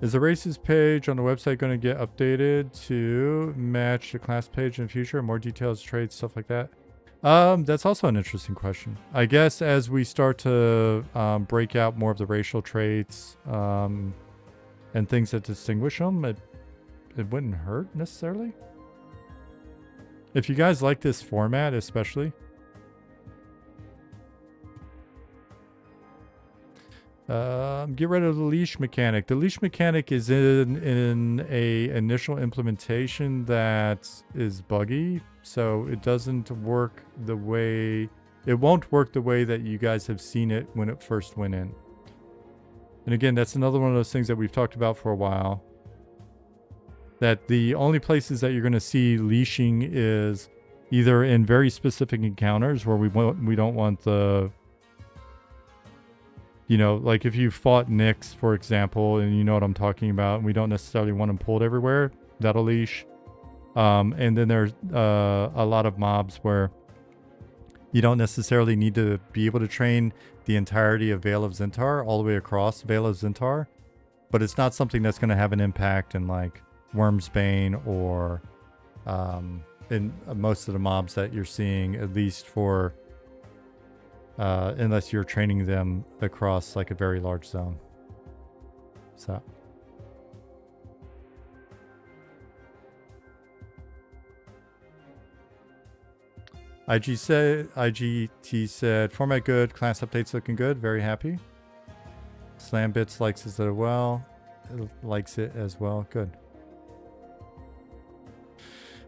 is the races page on the website going to get updated to match the class page in the future? More details, trades, stuff like that? That's also an interesting question. I guess as we start to break out more of the racial traits and things that distinguish them, it wouldn't hurt necessarily. If you guys like this format, especially. Get rid of the leash mechanic. The leash mechanic is in a initial implementation that is buggy, so it doesn't work the way... It won't work the way that you guys have seen it when it first went in. And again, that's another one of those things that we've talked about for a while. That the only places that you're going to see leashing is either in very specific encounters where we don't want the... You know, like if you fought Nyx, for example, and you know what I'm talking about, and we don't necessarily want them pulled everywhere, that'll leash. And then there's a lot of mobs where you don't necessarily need to be able to train the entirety of Vale of Zintar all the way across Vale of Zintar, but it's not something that's going to have an impact in like Wormsbane or in most of the mobs that you're seeing, at least for... unless you're training them across like a very large zone. So. IGT said, format good, class updates looking good, very happy. Slambits likes it as well. Good.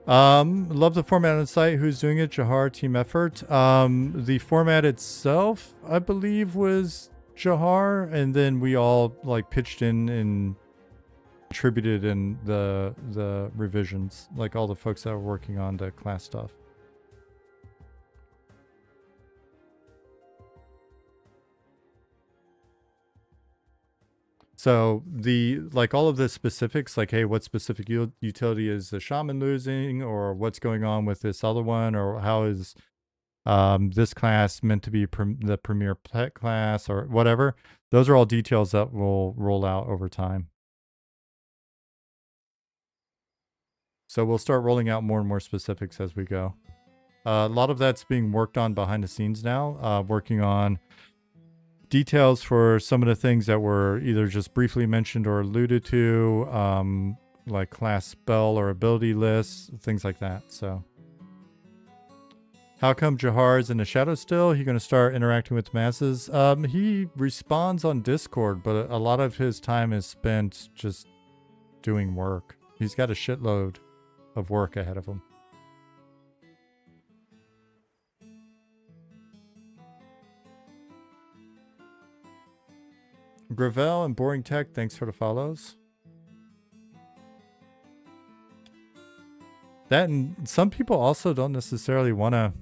Love the format on site. Who's doing it? Jahar, team effort. The format itself, I believe, was Jahar, and then we all like pitched in and contributed in the revisions, like all the folks that were working on the class stuff. So like all of the specifics, like, hey, what specific utility is the shaman losing, or what's going on with this other one, or how is this class meant to be the premier pet class, or whatever. Those are all details that will roll out over time. So we'll start rolling out more and more specifics as we go. A lot of that's being worked on behind the scenes now, working on details for some of the things that were either just briefly mentioned or alluded to, like class spell or ability lists, things like that. So how come Jahar's in the shadow still? He going to start interacting with the masses? He responds on Discord, but a lot of his time is spent just doing work. He's got a shitload of work ahead of him. Gravel and Boring Tech, thanks for the follows. That, and some people also don't necessarily want to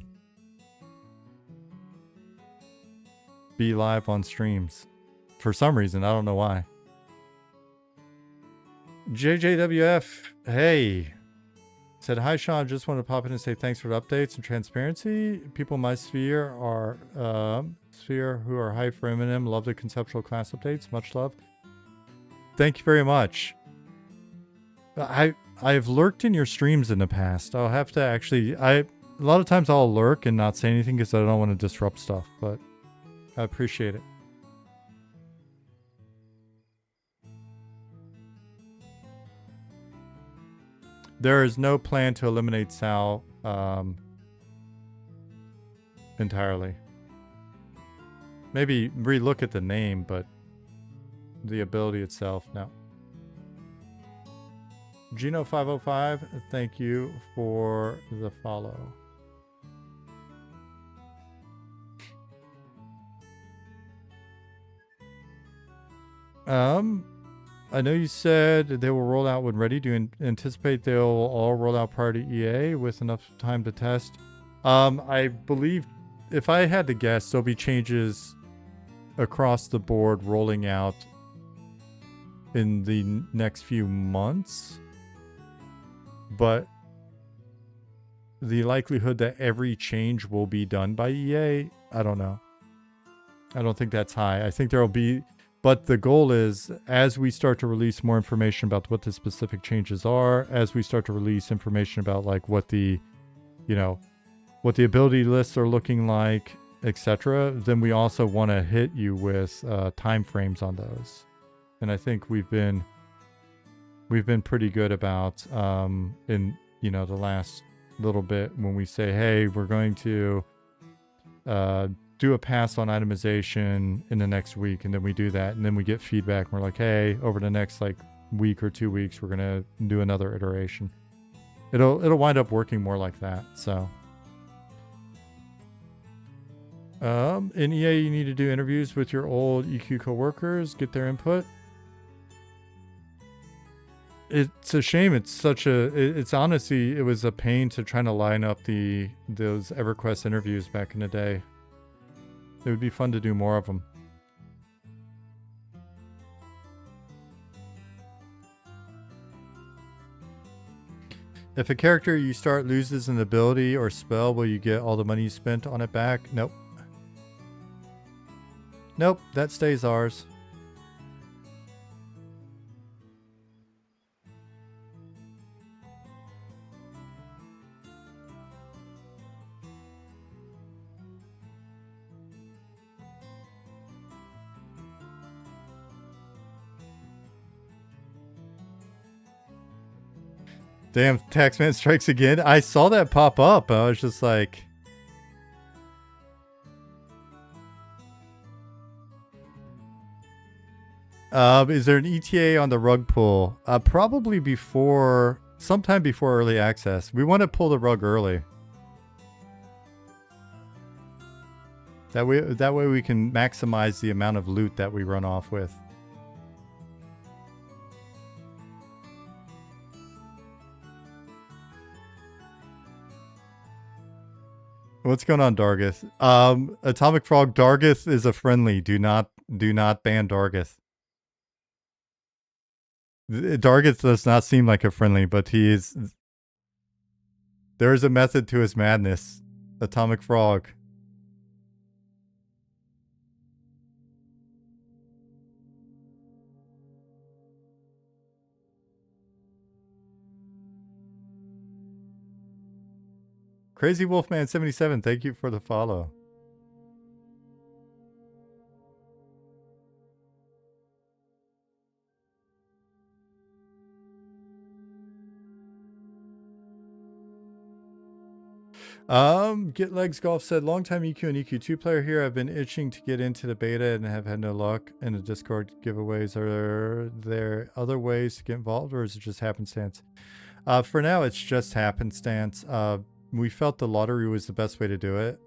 be live on streams for some reason. I don't know why. JJWF, hey. Said, hi, Sean. Just wanted to pop in and say thanks for the updates and transparency. People in my sphere who are high for Eminem love the conceptual class updates. Much love. Thank you very much. I've lurked in your streams in the past. I'll have to actually... a lot of times I'll lurk and not say anything because I don't want to disrupt stuff, but I appreciate it. There is no plan to eliminate Sal entirely. Maybe relook at the name, but the ability itself, no. Gino505, thank you for the follow. I know you said they will roll out when ready. Do you anticipate they'll all roll out prior to EA with enough time to test? I believe, if I had to guess, there'll be changes across the board rolling out in the next few months. But the likelihood that every change will be done by EA, I don't know. I don't think that's high. I think there'll be... But the goal is, as we start to release more information about what the specific changes are, as we start to release information about like what the, what the ability lists are looking like, etc., then we also want to hit you with time frames on those. And I think we've been pretty good about in the last little bit when we say, hey, we're going to do a pass on itemization in the next week, and then we do that, and then we get feedback, and we're like, hey, over the next like week or 2 weeks, we're gonna do another iteration. It'll wind up working more like that. So in EA, you need to do interviews with your old EQ coworkers, get their input. It's a shame. It's honestly, it was a pain to try to line up those EverQuest interviews back in the day. It would be fun to do more of them. If a character you start loses an ability or spell, will you get all the money you spent on it back? Nope. Nope, that stays ours. Damn, Taxman strikes again. I saw that pop up. I was just like... Is there an ETA on the rug pull? Probably sometime before early access. We want to pull the rug early. That way we can maximize the amount of loot that we run off with. What's going on, Dargith? Atomic Frog, Dargith is a friendly. Do not ban Dargith. Dargith does not seem like a friendly, but he is. There is a method to his madness. Atomic Frog. Crazy Wolfman 77, thank you for the follow. Get Legs Golf said, longtime EQ and EQ2 player here. I've been itching to get into the beta and have had no luck in the Discord giveaways. Are there other ways to get involved, or is it just happenstance? For now, it's just happenstance. We felt the lottery was the best way to do it.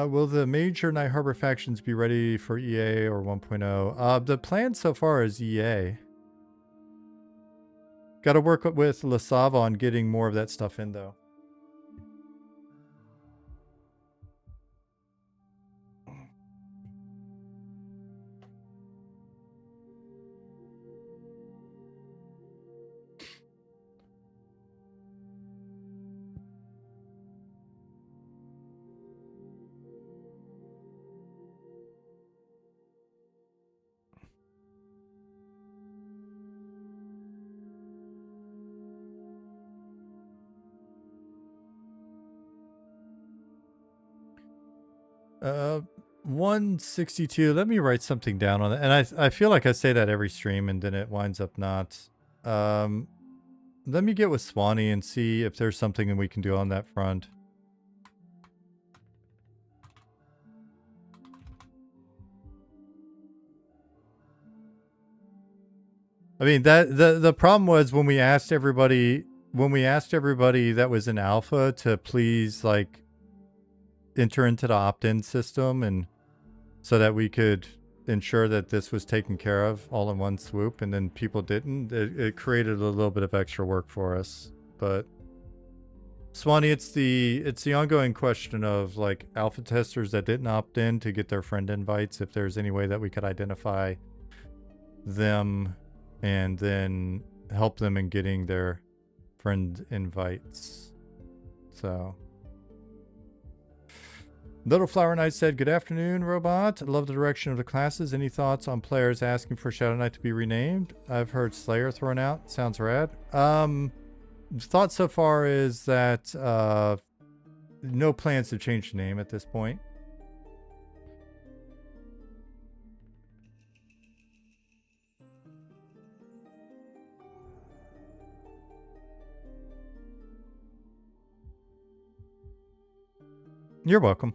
Will the major Night Harbor factions be ready for EA or 1.0? The plan so far is EA. Got to work with Lasava on getting more of that stuff in, though. Uh, 162. Let me write something down on that. And I feel like I say that every stream and then it winds up not. Let me get with Swanee and see if there's something we can do on that front. I mean, the problem was when we asked everybody that was in alpha to please like enter into the opt-in system, and so that we could ensure that this was taken care of all in one swoop, and then people didn't. It created a little bit of extra work for us. But Swanee, it's the ongoing question of like alpha testers that didn't opt in to get their friend invites, if there's any way that we could identify them and then help them in getting their friend invites. So Little Flower Knight said, good afternoon, Robot. Love the direction of the classes. Any thoughts on players asking for Shadow Knight to be renamed? I've heard Slayer thrown out. Sounds rad. Thought so far is that no plans to change the name at this point. You're welcome.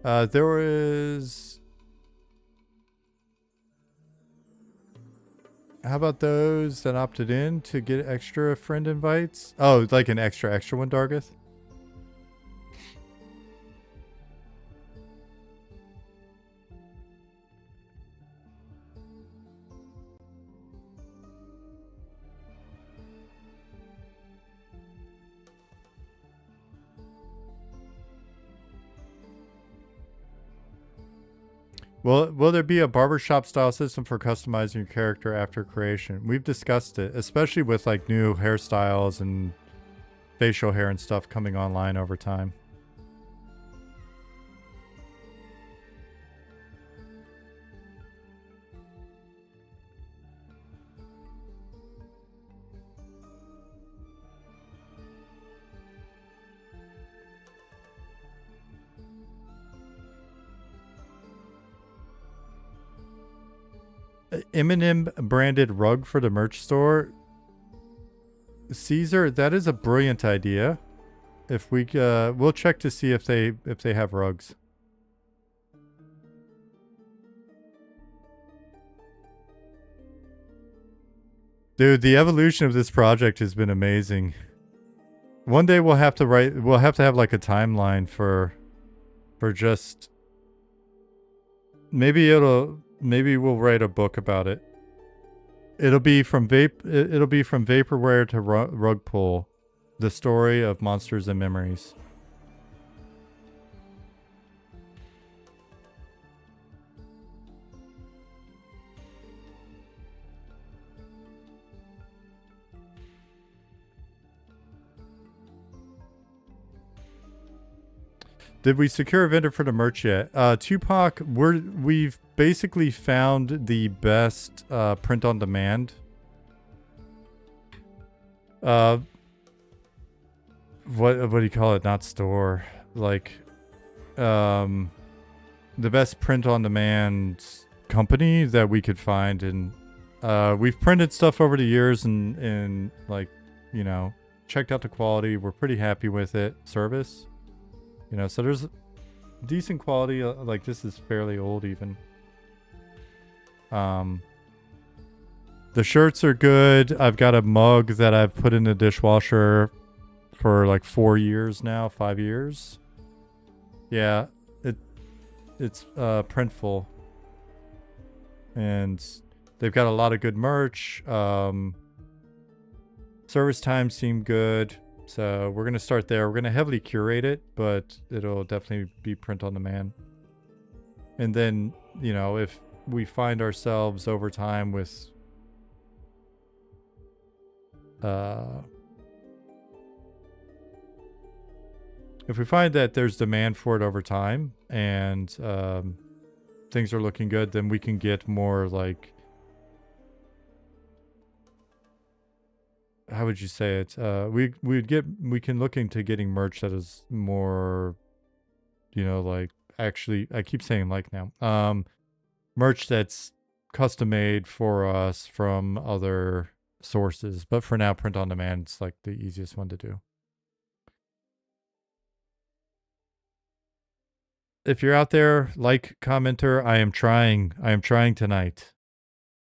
There was... How about those that opted in to get extra friend invites? Oh, like an extra one, Dargith? Will there be a barbershop style system for customizing your character after creation? We've discussed it, especially with like new hairstyles and facial hair and stuff coming online over time. M&M branded rug for the merch store. Caesar, that is a brilliant idea. If we we'll check to see if they have rugs. Dude, the evolution of this project has been amazing. One day we'll have to have like a timeline for just maybe we'll write a book about it. It'll be from vaporware to rug pull, the story of monsters and memories. Did we secure a vendor for the merch yet? Tupac, we've basically found the best print on demand. What do you call it? Not store. Like the best print on demand company that we could find, and we've printed stuff over the years and like, you know, checked out the quality. We're pretty happy with it. Service. You know, so there's decent quality. Like this is fairly old even. The shirts are good. I've got a mug that I've put in the dishwasher for like 4 years now, 5 years. Yeah, it's printful, and they've got a lot of good merch. Service times seem good. So we're going to start there. We're going to heavily curate it, but it'll definitely be print on demand. And then, you know, if we find ourselves over time with if we find that there's demand for it over time and things are looking good, then we can get more like, how would you say it? We can look into getting merch that is more, you know, like, actually, I keep saying like now, merch that's custom made for us from other sources. But for now, print on demand is like the easiest one to do. If you're out there, like, commenter, I am trying tonight,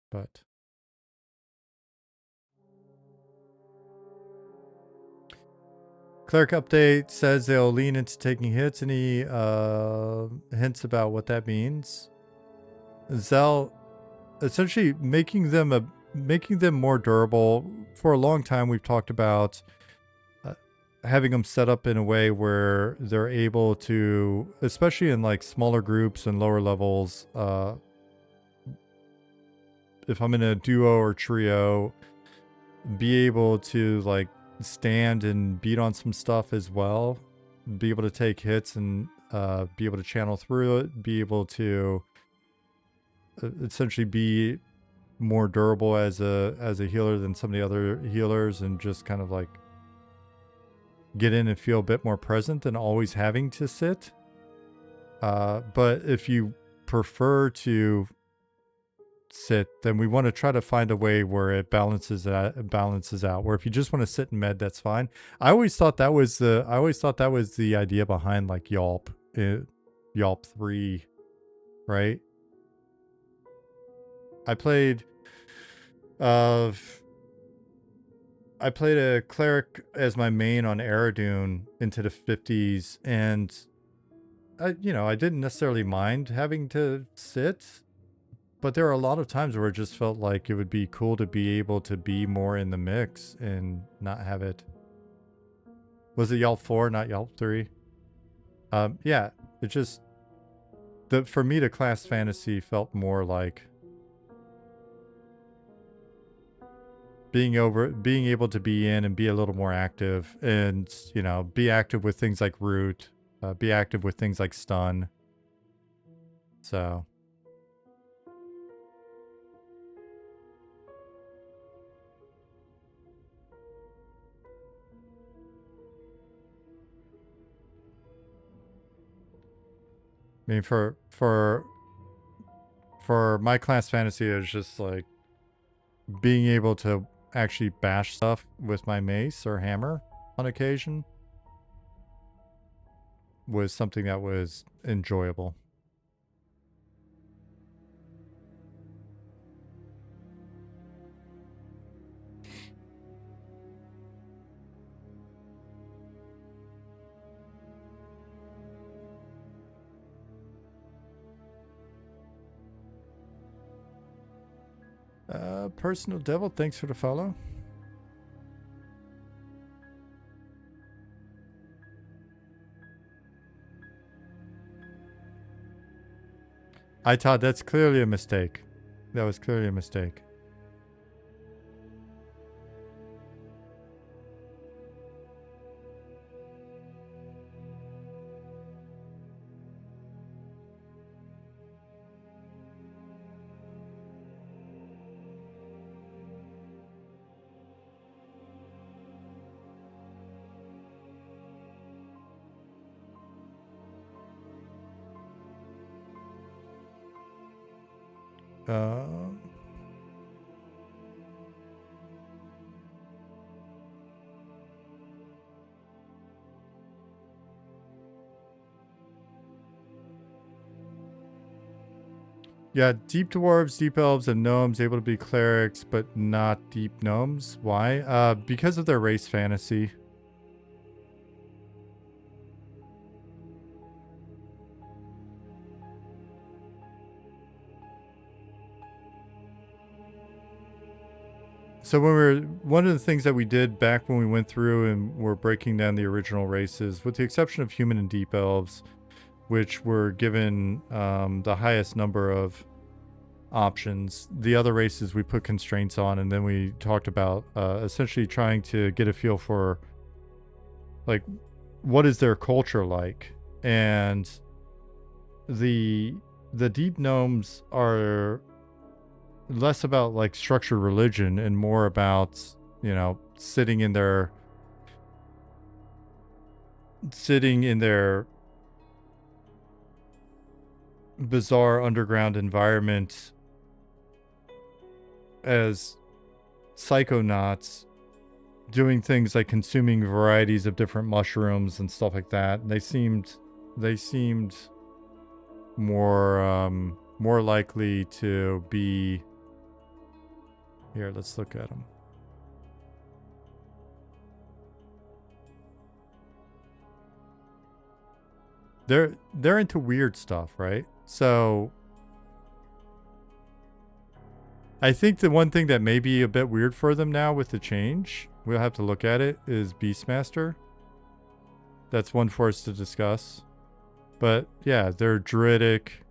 but. Cleric update says they'll lean into taking hits. Any hints about what that means? Zell, essentially making them more durable. For a long time, we've talked about having them set up in a way where they're able to, especially in like smaller groups and lower levels, if I'm in a duo or trio, be able to like stand and beat on some stuff as well, be able to take hits and be able to channel through it, be able to essentially be more durable as a healer than some of the other healers, and just kind of like get in and feel a bit more present than always having to sit. But if you prefer to sit, then we want to try to find a way where it balances out, where if you just want to sit and med, that's fine. I always thought that was the idea behind like Yawp 3, right? I played a cleric as my main on Eridune into the 50s, and I didn't necessarily mind having to sit. But there are a lot of times where it just felt like it would be cool to be able to be more in the mix and not have it. Was it Yelp 4, not Yelp 3? Yeah, it just, for me, the class fantasy felt more like being able to be in and be a little more active, and, you know, be active with things like root, be active with things like stun. So. I mean, for for my class fantasy, it was just like being able to actually bash stuff with my mace or hammer on occasion was something that was enjoyable. Personal Devil, thanks for the follow. Todd, that's clearly a mistake. That was clearly a mistake. Yeah, deep dwarves, deep elves, and gnomes able to be clerics, but not deep gnomes. Why? Because of their race fantasy. So one of the things that we did back when we went through and were breaking down the original races, with the exception of human and deep elves, which were given the highest number of options, the other races we put constraints on, and then we talked about essentially trying to get a feel for like what is their culture like. And the deep gnomes are less about like structured religion and more about, you know, sitting in their bizarre underground environment as psychonauts, doing things like consuming varieties of different mushrooms and stuff like that. And they seemed more likely to be. Here, let's look at them. They're into weird stuff, right? So I think the one thing that may be a bit weird for them now with the change, we'll have to look at it, is Beastmaster. That's one for us to discuss. But yeah, they're druidic.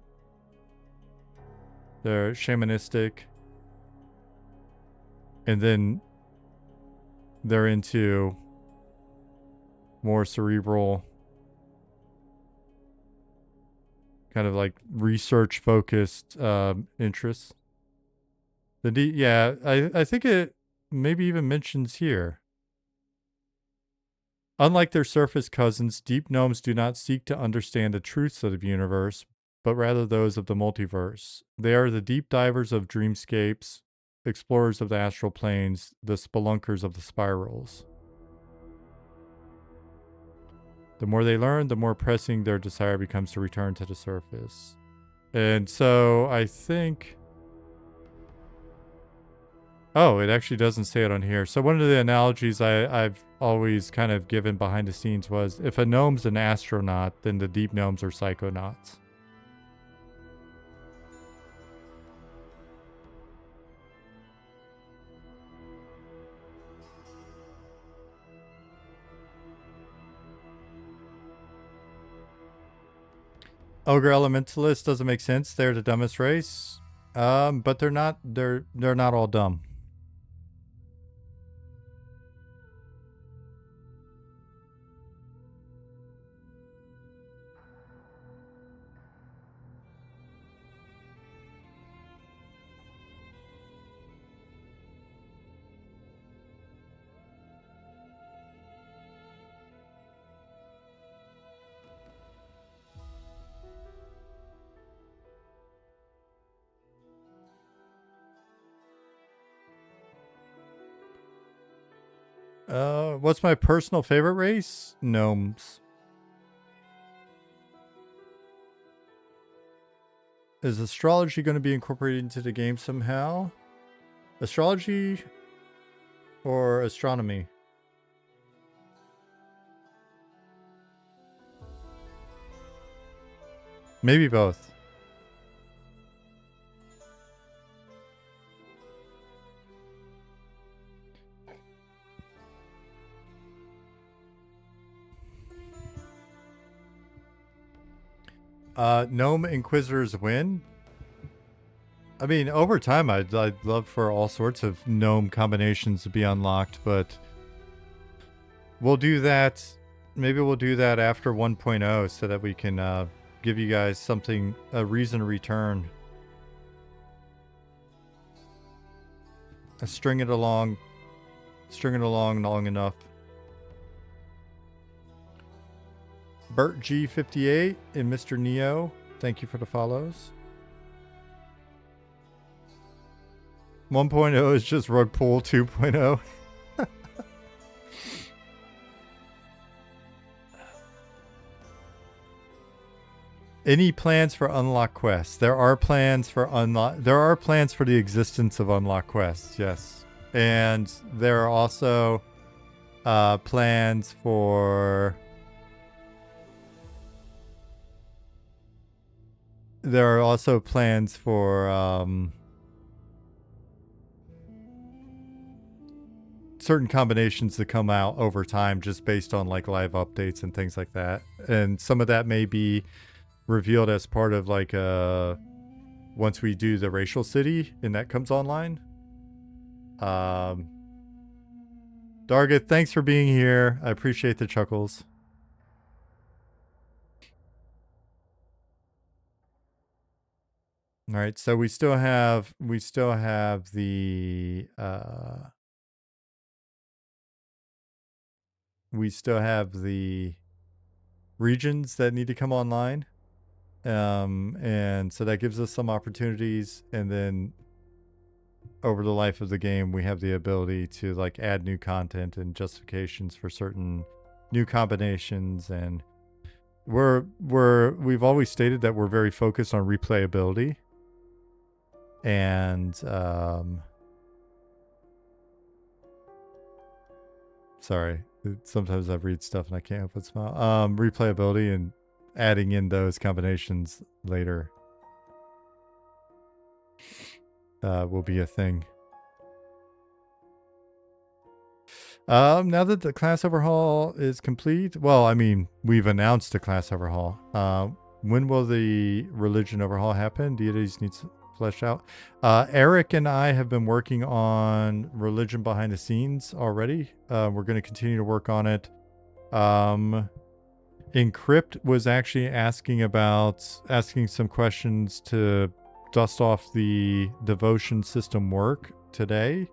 They're shamanistic. And then they're into more cerebral, kind of like research-focused interests. I think it maybe even mentions here. Unlike their surface cousins, deep gnomes do not seek to understand the truths of the universe, but rather those of the multiverse. They are the deep divers of dreamscapes, explorers of the astral planes, the spelunkers of the spirals. The more they learn, the more pressing their desire becomes to return to the surface. And so I think... Oh, it actually doesn't say it on here. So one of the analogies I've always kind of given behind the scenes was, if a gnome's an astronaut, then the deep gnomes are psychonauts. Ogre Elementalist doesn't make sense. They're the dumbest race. But they're not all dumb. What's my personal favorite race? Gnomes. Is astrology going to be incorporated into the game somehow? Astrology or astronomy? Maybe both. Gnome Inquisitors win. I mean, over time, I'd love for all sorts of gnome combinations to be unlocked, but we'll do that. Maybe we'll do that after 1.0 so that we can give you guys something, a reason to return. String it along long enough. Bert G58 and Mr. Neo, thank you for the follows. 1.0 is just rug pull 2.0. Any plans for unlock quests? There are plans for the existence of unlock quests, yes. And there are also plans for certain combinations that come out over time just based on like live updates and things like that. And some of that may be revealed as part of like once we do the racial city and that comes online. Dargith, thanks for being here. I appreciate the chuckles. All right, so we still have the regions that need to come online. And so that gives us some opportunities, and then over the life of the game we have the ability to like add new content and justifications for certain new combinations. And we've always stated that we're very focused on replayability. And sorry, sometimes I read stuff and I can't help but smile. Replayability and adding in those combinations later will be a thing. Now that the class overhaul is complete, well, I mean, we've announced the class overhaul. When will the religion overhaul happen? Deities needs fleshed out. Eric and I have been working on religion behind the scenes already. We're going to continue to work on it. Encrypt was actually asking some questions to dust off the devotion system work today.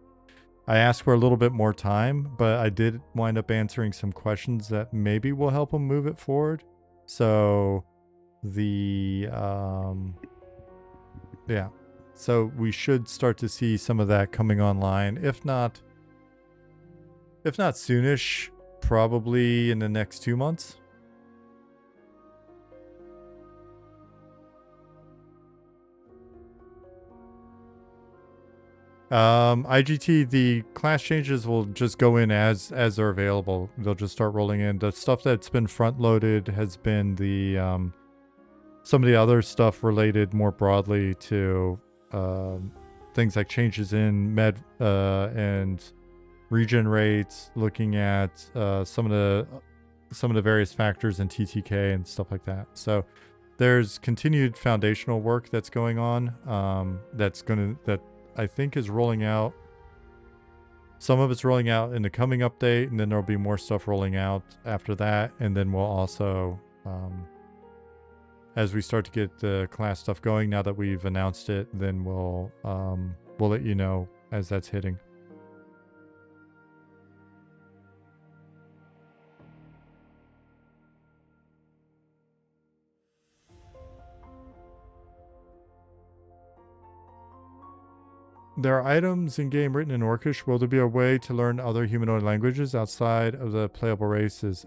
I asked for a little bit more time, but I did wind up answering some questions that maybe will help him move it forward. So yeah. So we should start to see some of that coming online. If not soonish, probably in the next 2 months. IGT, the class changes will just go in as they're available. They'll just start rolling in. The stuff that's been front loaded has been the some of the other stuff related more broadly to things like changes in med and regen rates, looking at some of the various factors in TTK and stuff like that. So there's continued foundational work that's going on that I think is rolling out. Some of it's rolling out in the coming update, and then there'll be more stuff rolling out after that. And then we'll also, as we start to get the class stuff going, now that we've announced it, then we'll let you know as that's hitting. There are items in game written in Orcish. Will there be a way to learn other humanoid languages outside of the playable races?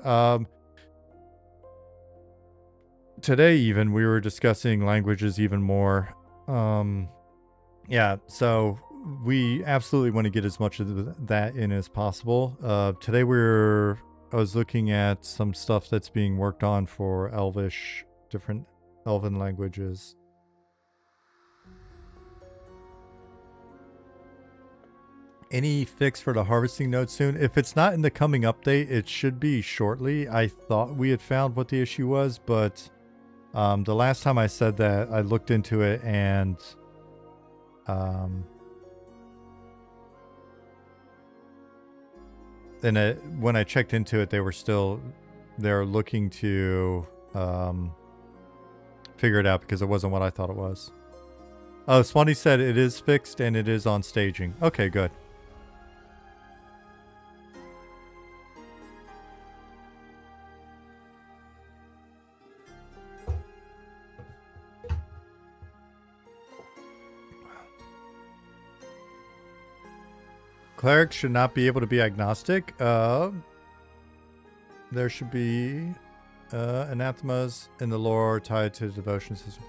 Today even we were discussing languages even more. Yeah, so we absolutely want to get as much of that in as possible. Today I was looking at some stuff that's being worked on for Elvish, different Elven languages. Any fix for the harvesting node soon? If it's not in the coming update, it should be shortly. I thought we had found what the issue was, but the last time I said that, I looked into it and when I checked into it, they're looking to figure it out because it wasn't what I thought it was. Oh, Swanee said it is fixed and it is on staging. Okay, good. Clerics should not be able to be agnostic. There should be anathemas in the lore tied to the devotion system.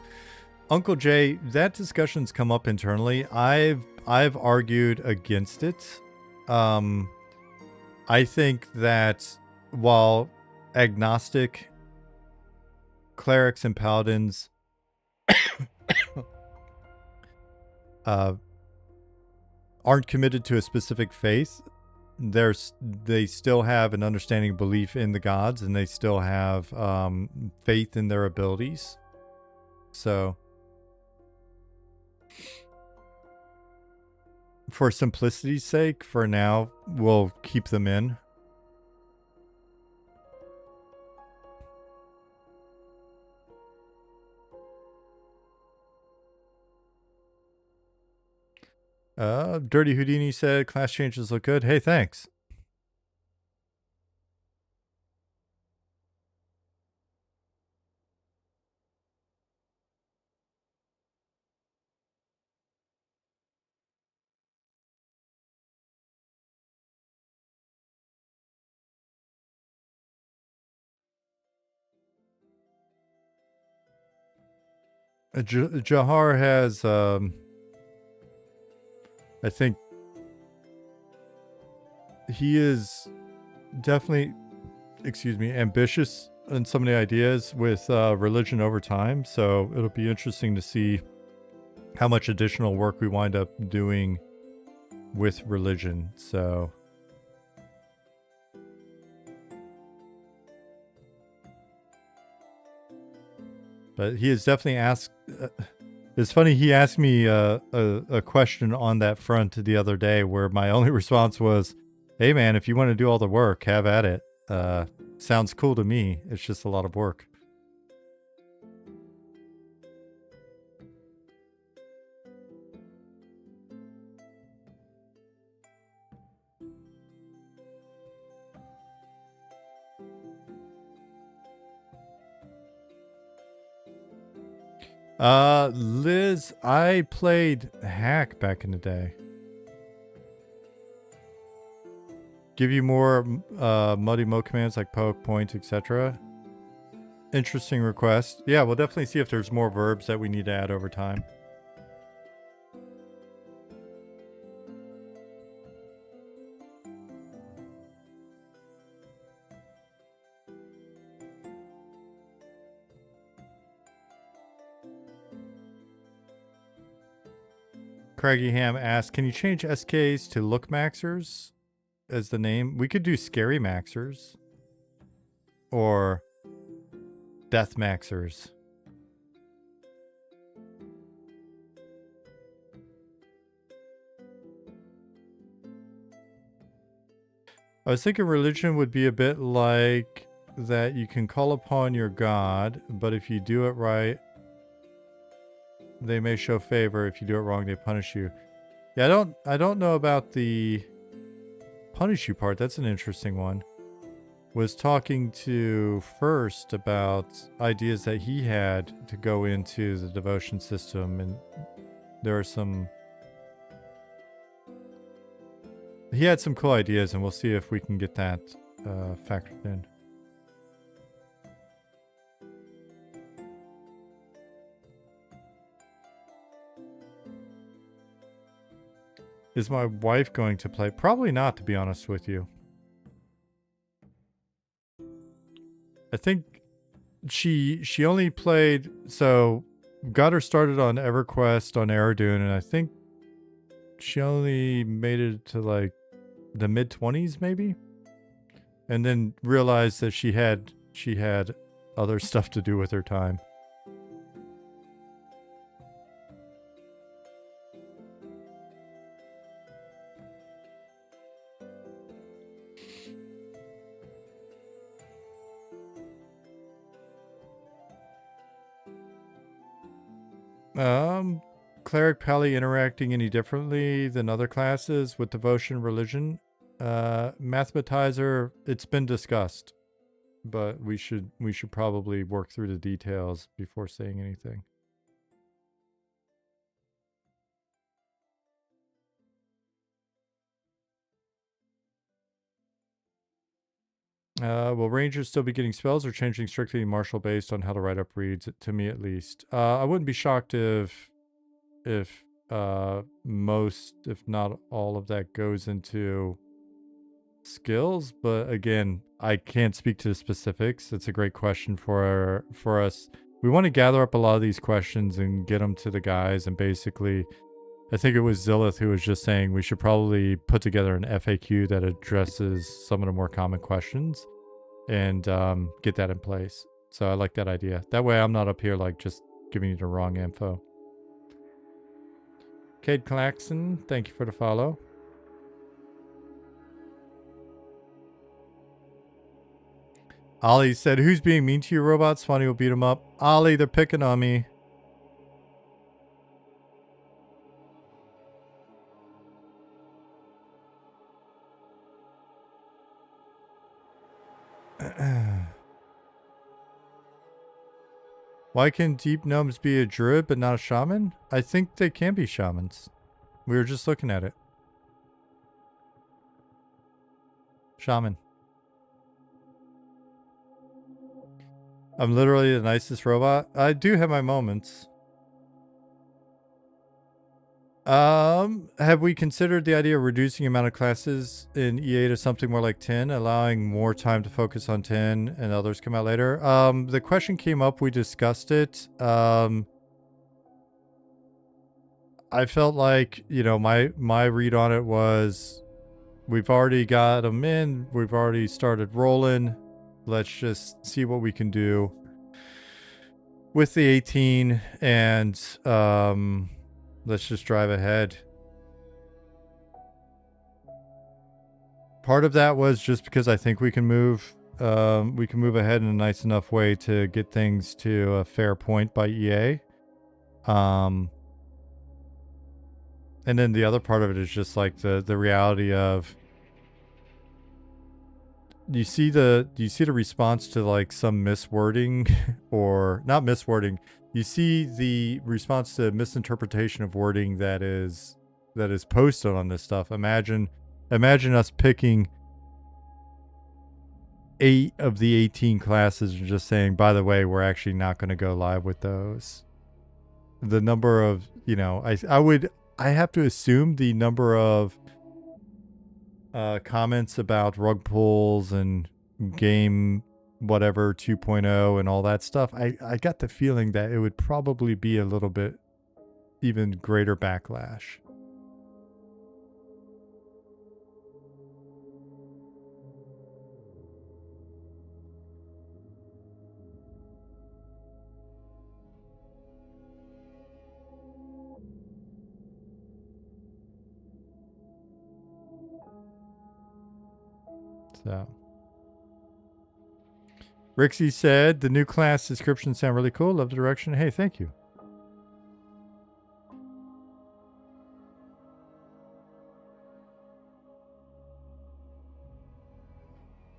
Uncle Jay, that discussion's come up internally. I've argued against it. I think that while agnostic, clerics and paladins aren't committed to a specific faith, they still have an understanding belief in the gods, and they still have faith in their abilities. So for simplicity's sake, for now, we'll keep them in. Dirty Houdini said class changes look good. Hey, thanks. Jahar has, I think he is definitely, ambitious in some of the ideas with religion over time. So it'll be interesting to see how much additional work we wind up doing with religion. So but he has definitely asked. It's funny, he asked me a question on that front the other day where my only response was, hey man, if you want to do all the work, have at it. Sounds cool to me. It's just a lot of work. Liz, I played Hack back in the day. Give you more muddy mo commands like poke, point, etc. Interesting request. Yeah, we'll definitely see if there's more verbs that we need to add over time. Craggy Ham asks, can you change SKs to look maxers as the name? We could do scary maxers or death maxers. I was thinking religion would be a bit like that you can call upon your god, but if you do it right, they may show favor. If you do it wrong, they punish you. Yeah, I don't know about the punish you part. That's an interesting one. Was talking to First about ideas that he had to go into the devotion system, and there are some He had some cool ideas, and we'll see if we can get that factored in. Is my wife going to play? Probably not, to be honest with you. I think she only played, so got her started on EverQuest on Aerodune, and I think she only made it to like the mid-20s maybe, and then realized that she had other stuff to do with her time. Cleric Pally interacting any differently than other classes with devotion, religion? Mathematizer, it's been discussed, but we should probably work through the details before saying anything. Will Rangers still be getting spells or changing strictly martial based on how the write-up reads, to me at least? I wouldn't be shocked if most, if not all of that goes into skills, but again, I can't speak to the specifics. It's a great question for us. We want to gather up a lot of these questions and get them to the guys, and basically I think it was Zillith who was just saying we should probably put together an FAQ that addresses some of the more common questions and get that in place. So I like that idea. That way I'm not up here like just giving you the wrong info. Cade Claxon, thank you for the follow. Ollie said, who's being mean to you, robot? Swanee will beat him up. Ollie, they're picking on me. Why can deep gnomes be a druid but not a shaman? I think they can be shamans. We were just looking at it. Shaman. I'm literally the nicest robot. I do have my moments. Have we considered the idea of reducing the amount of classes in EA to something more like 10, allowing more time to focus on 10 and others come out later? The question came up, we discussed it. I felt like, you know, my read on it was we've already got them in, we've already started rolling. Let's just see what we can do with the 18 and let's just drive ahead. Part of that was just because I think we can move ahead in a nice enough way to get things to a fair point by EA. And then the other part of it is just like the reality of do you see the response to like some miswording or not miswording? You see the response to misinterpretation of wording that is posted on this stuff. Imagine us picking 8 of the 18 classes and just saying, by the way, we're actually not going to go live with those. The number of, you know, I have to assume the number of comments about rug pulls and game whatever 2.0 and all that stuff, I got the feeling that it would probably be a little bit even greater backlash. So Rixie said, the new class descriptions sound really cool. Love the direction. Hey, thank you.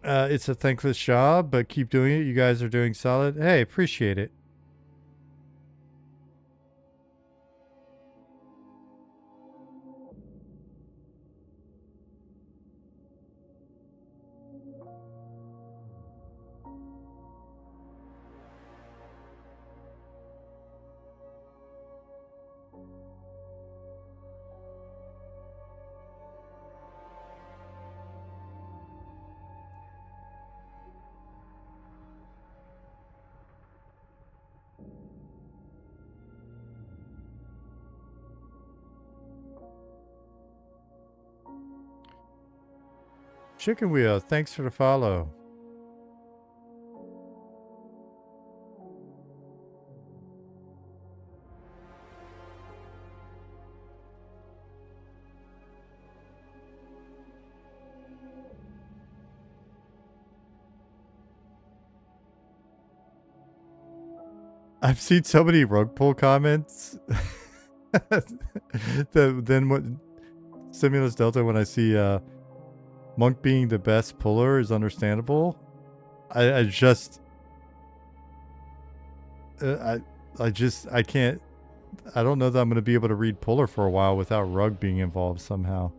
It's a thankless job, but keep doing it. You guys are doing solid. Hey, appreciate it. Chicken Wheel, thanks for the follow. I've seen so many rug pull comments. Then what? Stimulus Delta, when I see Monk being the best puller is understandable. I can't. I don't know that I'm going to be able to read puller for a while without rug being involved somehow.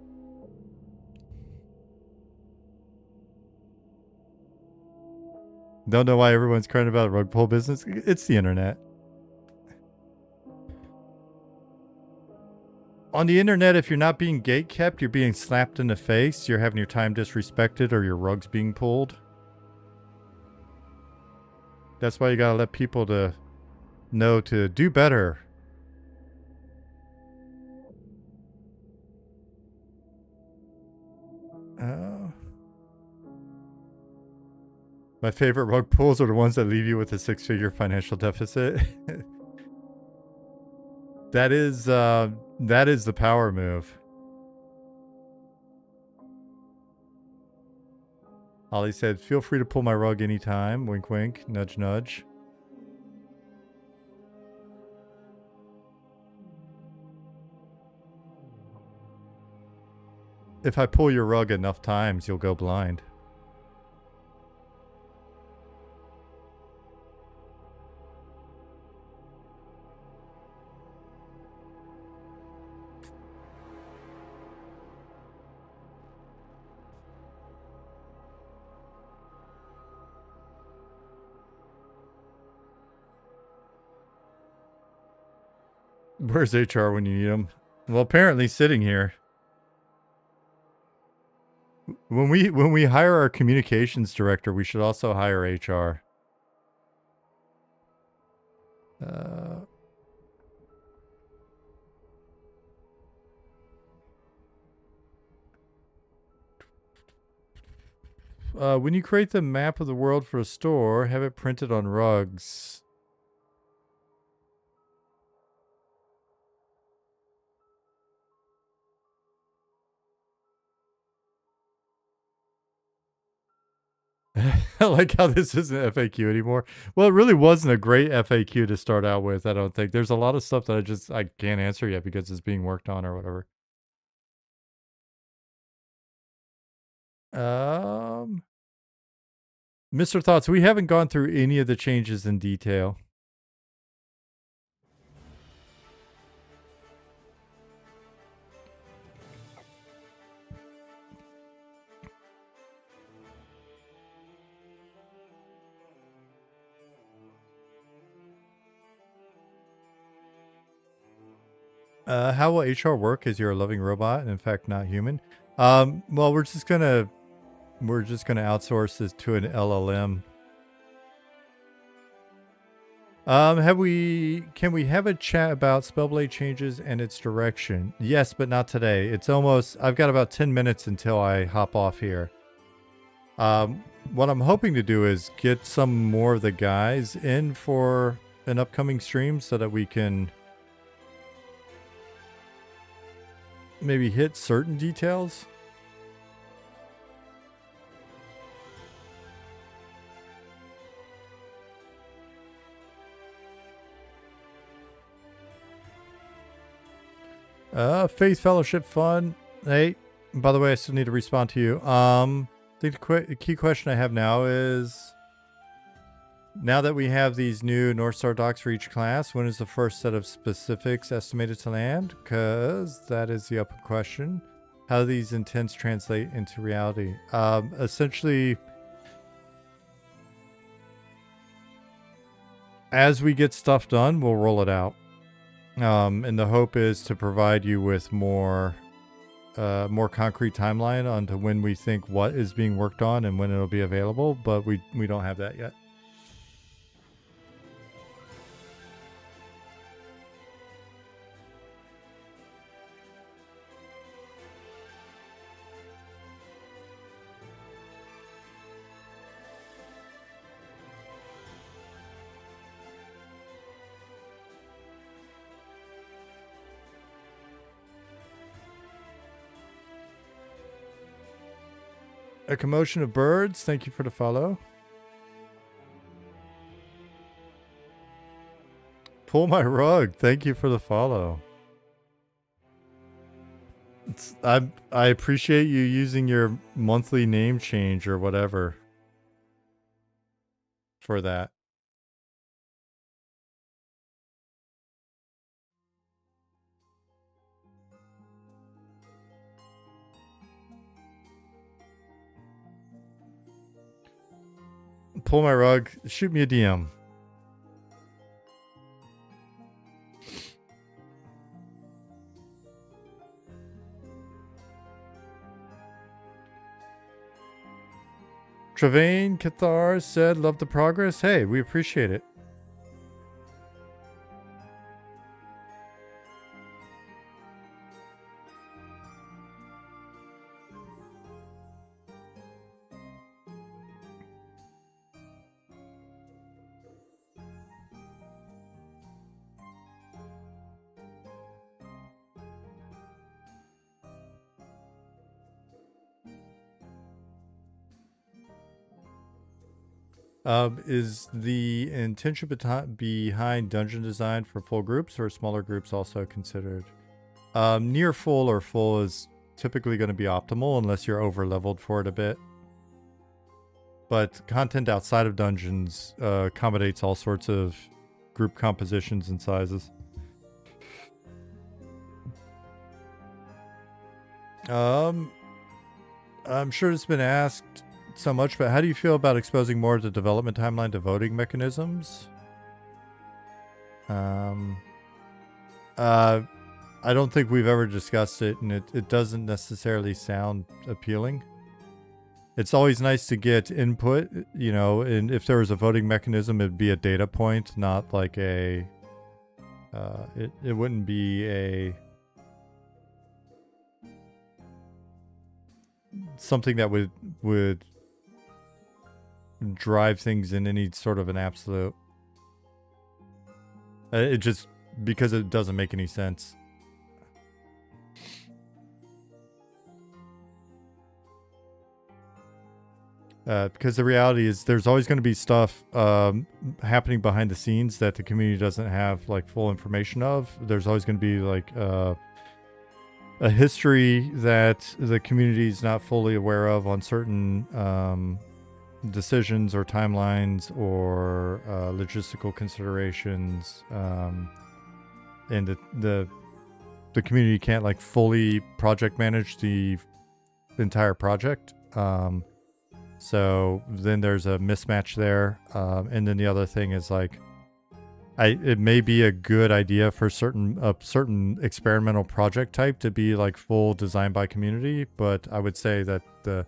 Don't know why everyone's crying about rug pull business. It's the internet. On the internet, if you're not being gate kept, you're being slapped in the face, you're having your time disrespected, or your rug's being pulled. That's why you gotta let people to know to do better. My favorite rug pulls are the ones that leave you with a 6-figure financial deficit. That is the power move. Ollie said, feel free to pull my rug anytime. Wink, wink. Nudge, nudge. If I pull your rug enough times, you'll go blind. Where's HR when you need him? Well, apparently sitting here. When we hire our communications director, we should also hire HR. When you create the map of the world for a store, have it printed on rugs. I like how this isn't FAQ anymore. Well, it really wasn't a great FAQ to start out with, I don't think. There's a lot of stuff that I can't answer yet because it's being worked on or whatever. Mr. Thoughts, we haven't gone through any of the changes in detail. How will HR work as you're a loving robot and in fact not human? Well, we're just gonna outsource this to an LLM. Can we have a chat about Spellblade changes and its direction? Yes, but not today. I've got about 10 minutes until I hop off here. What I'm hoping to do is get some more of the guys in for an upcoming stream so that we can maybe hit certain details. Faith Fellowship Fun. Hey, by the way, I still need to respond to you. The key question I have now is, now that we have these new North Star docs for each class, when is the first set of specifics estimated to land? Because that is the open question. How do these intents translate into reality? Essentially, as we get stuff done, we'll roll it out. And the hope is to provide you with more concrete timeline onto when we think what is being worked on and when it'll be available, but we don't have that yet. A commotion of birds. Thank you for the follow. Pull my rug. Thank you for the follow. I appreciate you using your monthly name change or whatever for that. Pull my rug. Shoot me a DM. Travaine Cathar said, love the progress. Hey, we appreciate it. Is the intention behind dungeon design for full groups or smaller groups also considered? Near full or full is typically going to be optimal unless you're over leveled for it a bit. But content outside of dungeons accommodates all sorts of group compositions and sizes. I'm sure it's been asked so much, but how do you feel about exposing more of the development timeline to voting mechanisms? I don't think we've ever discussed it, and it doesn't necessarily sound appealing. It's always nice to get input, you know, and if there was a voting mechanism, it'd be a data point, not like a... it wouldn't be a... something that would drive things in any sort of an absolute. It just, because it doesn't make any sense. Because the reality is there's always going to be stuff happening behind the scenes that the community doesn't have like full information of. There's always going to be like a history that the community is not fully aware of on certain decisions or timelines or logistical considerations, and the community can't like fully project manage the entire project. So then there's a mismatch there, and then the other thing is like, it may be a good idea for certain experimental project type to be like full design by community, but I would say that the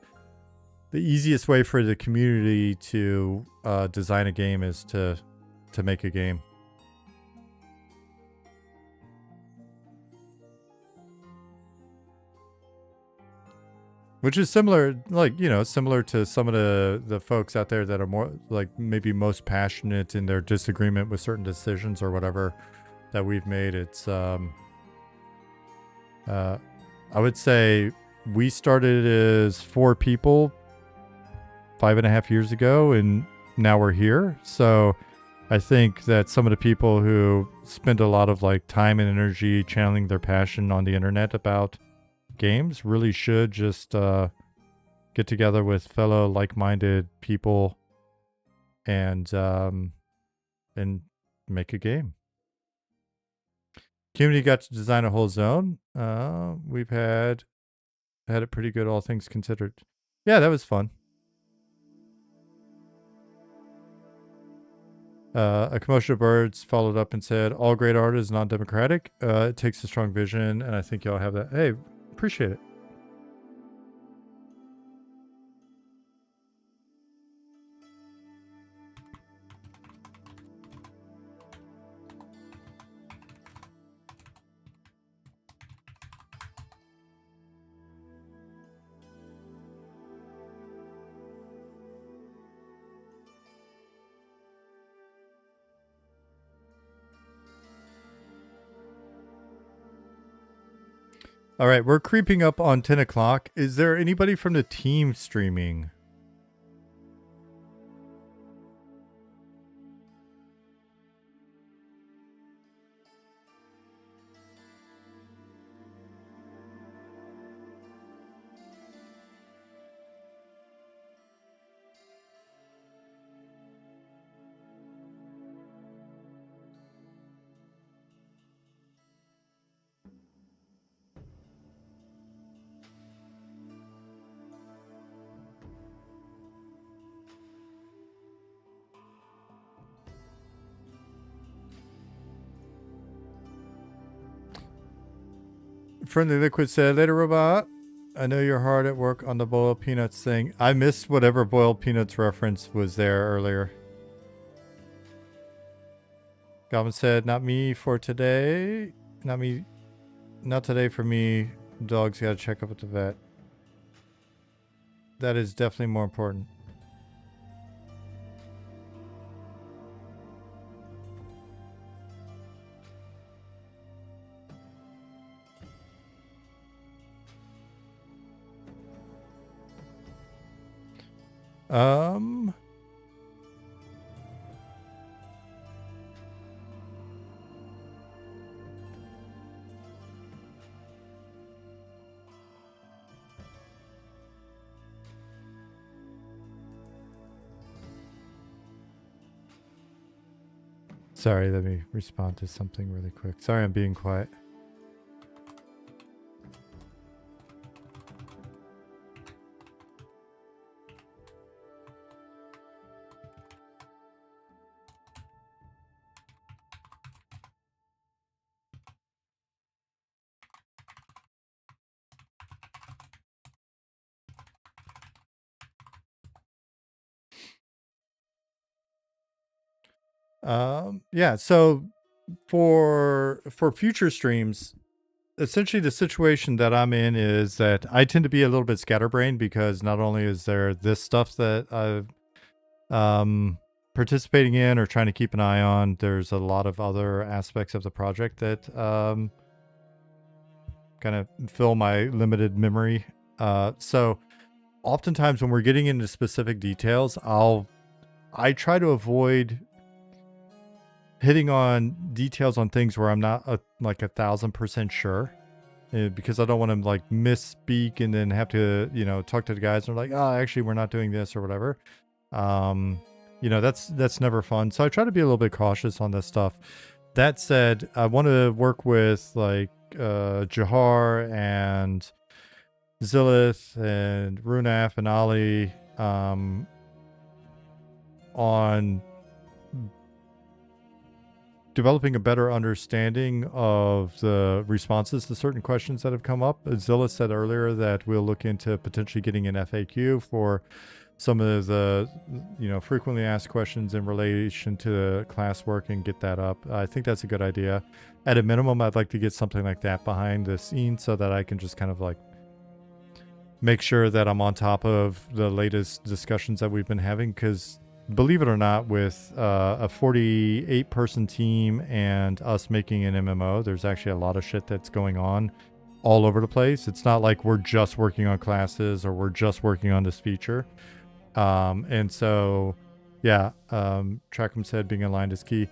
easiest way for the community to design a game is to make a game. Which is similar, like, you know, similar to some of the folks out there that are more, like, maybe most passionate in their disagreement with certain decisions or whatever that we've made. It's, I would say we started as 4 people 5.5 years ago, and now we're here. So I think that some of the people who spend a lot of, like, time and energy channeling their passion on the internet about games really should just get together with fellow like-minded people and make a game. Community got to design a whole zone. We've had it pretty good, all things considered. Yeah, that was fun. A commotion of birds followed up and said, all great art is non-democratic. It takes a strong vision, and I think y'all have that. Hey, appreciate it. All right, we're creeping up on 10 o'clock. Is there anybody from the team streaming? Friendly Liquid said, later, robot. I know you're hard at work on the boiled peanuts thing. I missed whatever boiled peanuts reference was there earlier. Goblin said, not me for today. Not me. Not today for me. Dog's got to check up with the vet. That is definitely more important. Sorry, let me respond to something really quick. Sorry, I'm being quiet. Yeah, so for future streams, essentially the situation that I'm in is that I tend to be a little bit scatterbrained because not only is there this stuff that I've participating in or trying to keep an eye on, there's a lot of other aspects of the project that kind of fill my limited memory. So oftentimes when we're getting into specific details, I try to avoid hitting on details on things where I'm not like 1,000% sure, because I don't want to like misspeak and then have to, talk to the guys and they're like, oh, actually we're not doing this or whatever. That's never fun. So I try to be a little bit cautious on this stuff. That said, I want to work with like Jahar and Zillith and Runaf and Ali on developing a better understanding of the responses to certain questions that have come up. Zilla said earlier that we'll look into potentially getting an FAQ for some of the, frequently asked questions in relation to the classwork and get that up. I think that's a good idea. At a minimum, I'd like to get something like that behind the scenes so that I can just kind of like make sure that I'm on top of the latest discussions that we've been having, because believe it or not, with a 48-person team and us making an MMO, there's actually a lot of shit that's going on all over the place. It's not like we're just working on classes or we're just working on this feature. And so, yeah, Trackham said being aligned is key.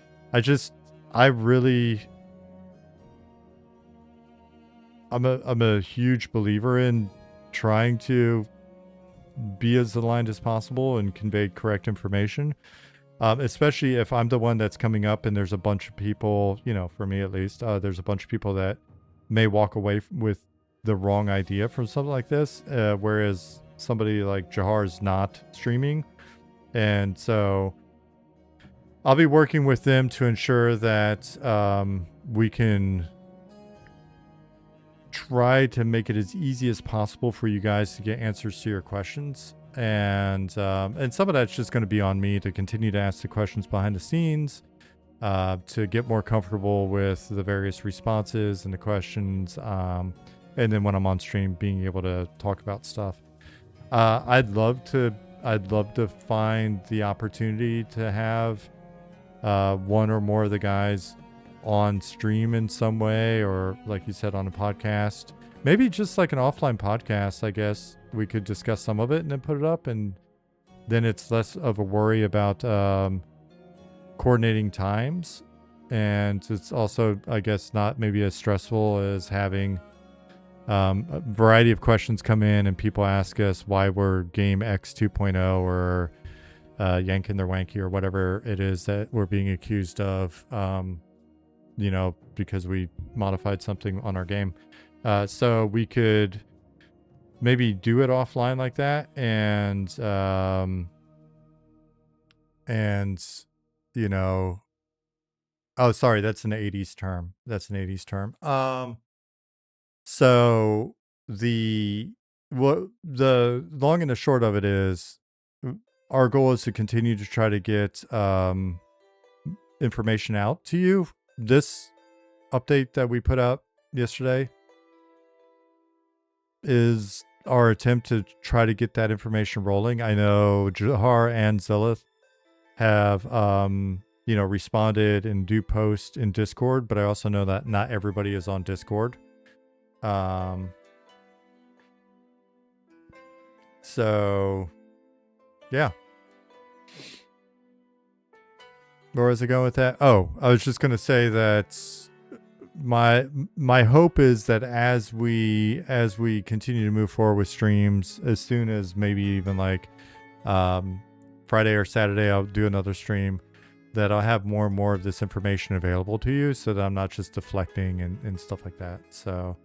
I'm a huge believer in trying to be as aligned as possible and convey correct information, especially if I'm the one that's coming up and there's a bunch of people, for me at least, there's a bunch of people that may walk away with the wrong idea from something like this, whereas somebody like Jahar is not streaming. And so I'll be working with them to ensure that we can try to make it as easy as possible for you guys to get answers to your questions. And some of that's just going to be on me to continue to ask the questions behind the scenes, to get more comfortable with the various responses and the questions. And then when I'm on stream, being able to talk about stuff. I'd love to find the opportunity to have one or more of the guys on stream in some way, or like you said, on a podcast, maybe just like an offline podcast, I guess we could discuss some of it and then put it up, and then it's less of a worry about coordinating times, and it's also, I guess, not maybe as stressful as having a variety of questions come in and people ask us why we're game X 2.0 or yanking their wanky or whatever it is that we're being accused of, you know, because we modified something on our game. So we could maybe do it offline like that, and you know, oh, sorry, that's an 80s term. That's an 80s term. So the long and the short of it is, our goal is to continue to try to get information out to you. This update that we put out yesterday is our attempt to try to get that information rolling. I know Jahar and Zilith have you know, responded and do post in Discord, but I also know that not everybody is on Discord. So yeah. Where was I going with that? Oh, I was just gonna say that my hope is that as we continue to move forward with streams, as soon as maybe even like Friday or Saturday, I'll do another stream, that I'll have more and more of this information available to you, so that I'm not just deflecting and stuff like that. So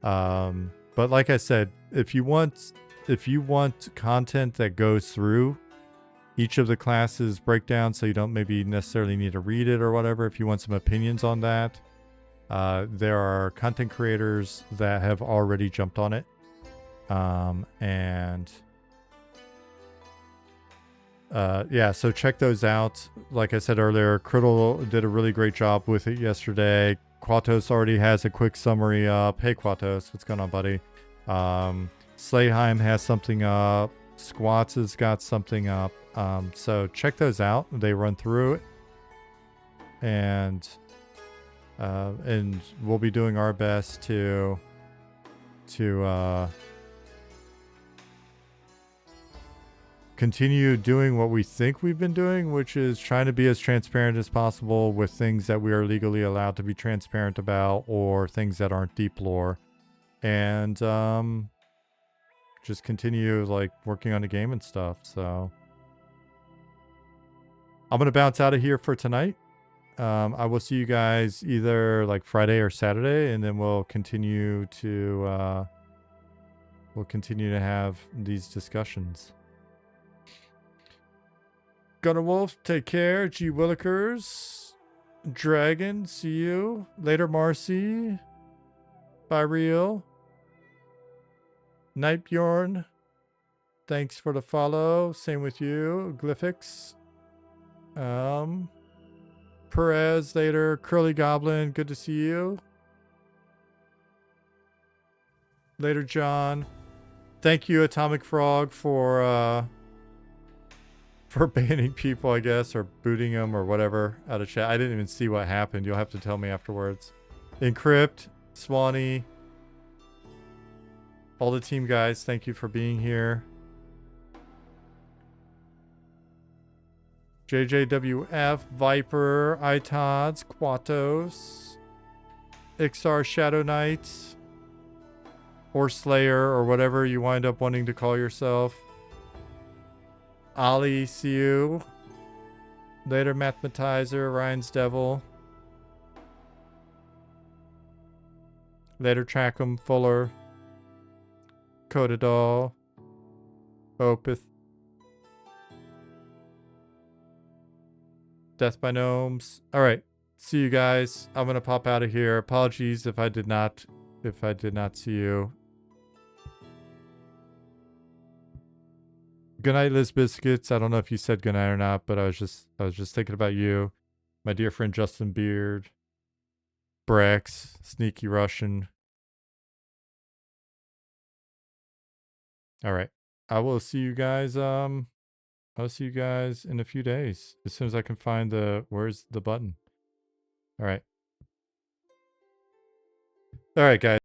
but like I said, if you want content that goes through each of the classes breakdown, so you don't maybe necessarily need to read it or whatever, if you want some opinions on that, there are content creators that have already jumped on it. Yeah, so check those out. Like I said earlier, Criddle did a really great job with it yesterday. Quatos already has a quick summary up. Hey Quatos, what's going on, buddy? Slayheim has something up. Squats has got something up. So check those out. They run through it, and we'll be doing our best to continue doing what we think we've been doing, which is trying to be as transparent as possible with things that we are legally allowed to be transparent about, or things that aren't deep lore, and just continue like working on the game and stuff. So I'm gonna bounce out of here for tonight. I will see you guys either like Friday or Saturday, and then we'll continue to have these discussions. Gunner Wolf, take care. G Willikers, Dragon, see you later. Marcy, bye. Real Nightbjorn, thanks for the follow. Same with you. Glyphix, Perez later. Curly Goblin, good to see you. Later, John. Thank you, Atomic Frog, for banning people, I guess, or booting them or whatever out of chat. I didn't even see what happened. You'll have to tell me afterwards. Encrypt, Swanee, all the team guys, thank you for being here. JJWF, Viper, Itods, Quatos, Ixar Shadow Knights, or Slayer, or whatever you wind up wanting to call yourself. Ali, see you. Later, Mathematizer, Ryan's Devil. Later, Trackham, Fuller, Codadol, Opeth, Death by Gnomes. All right, see you guys. I'm gonna pop out of here. Apologies if I did not see you. Good night, Liz Biscuits. I don't know if you said good night or not, but I was just thinking about you, my dear friend Justin Beard, Brex, Sneaky Russian. All right, I will see you guys. I'll see you guys in a few days as soon as I can find where's the button. All right, guys.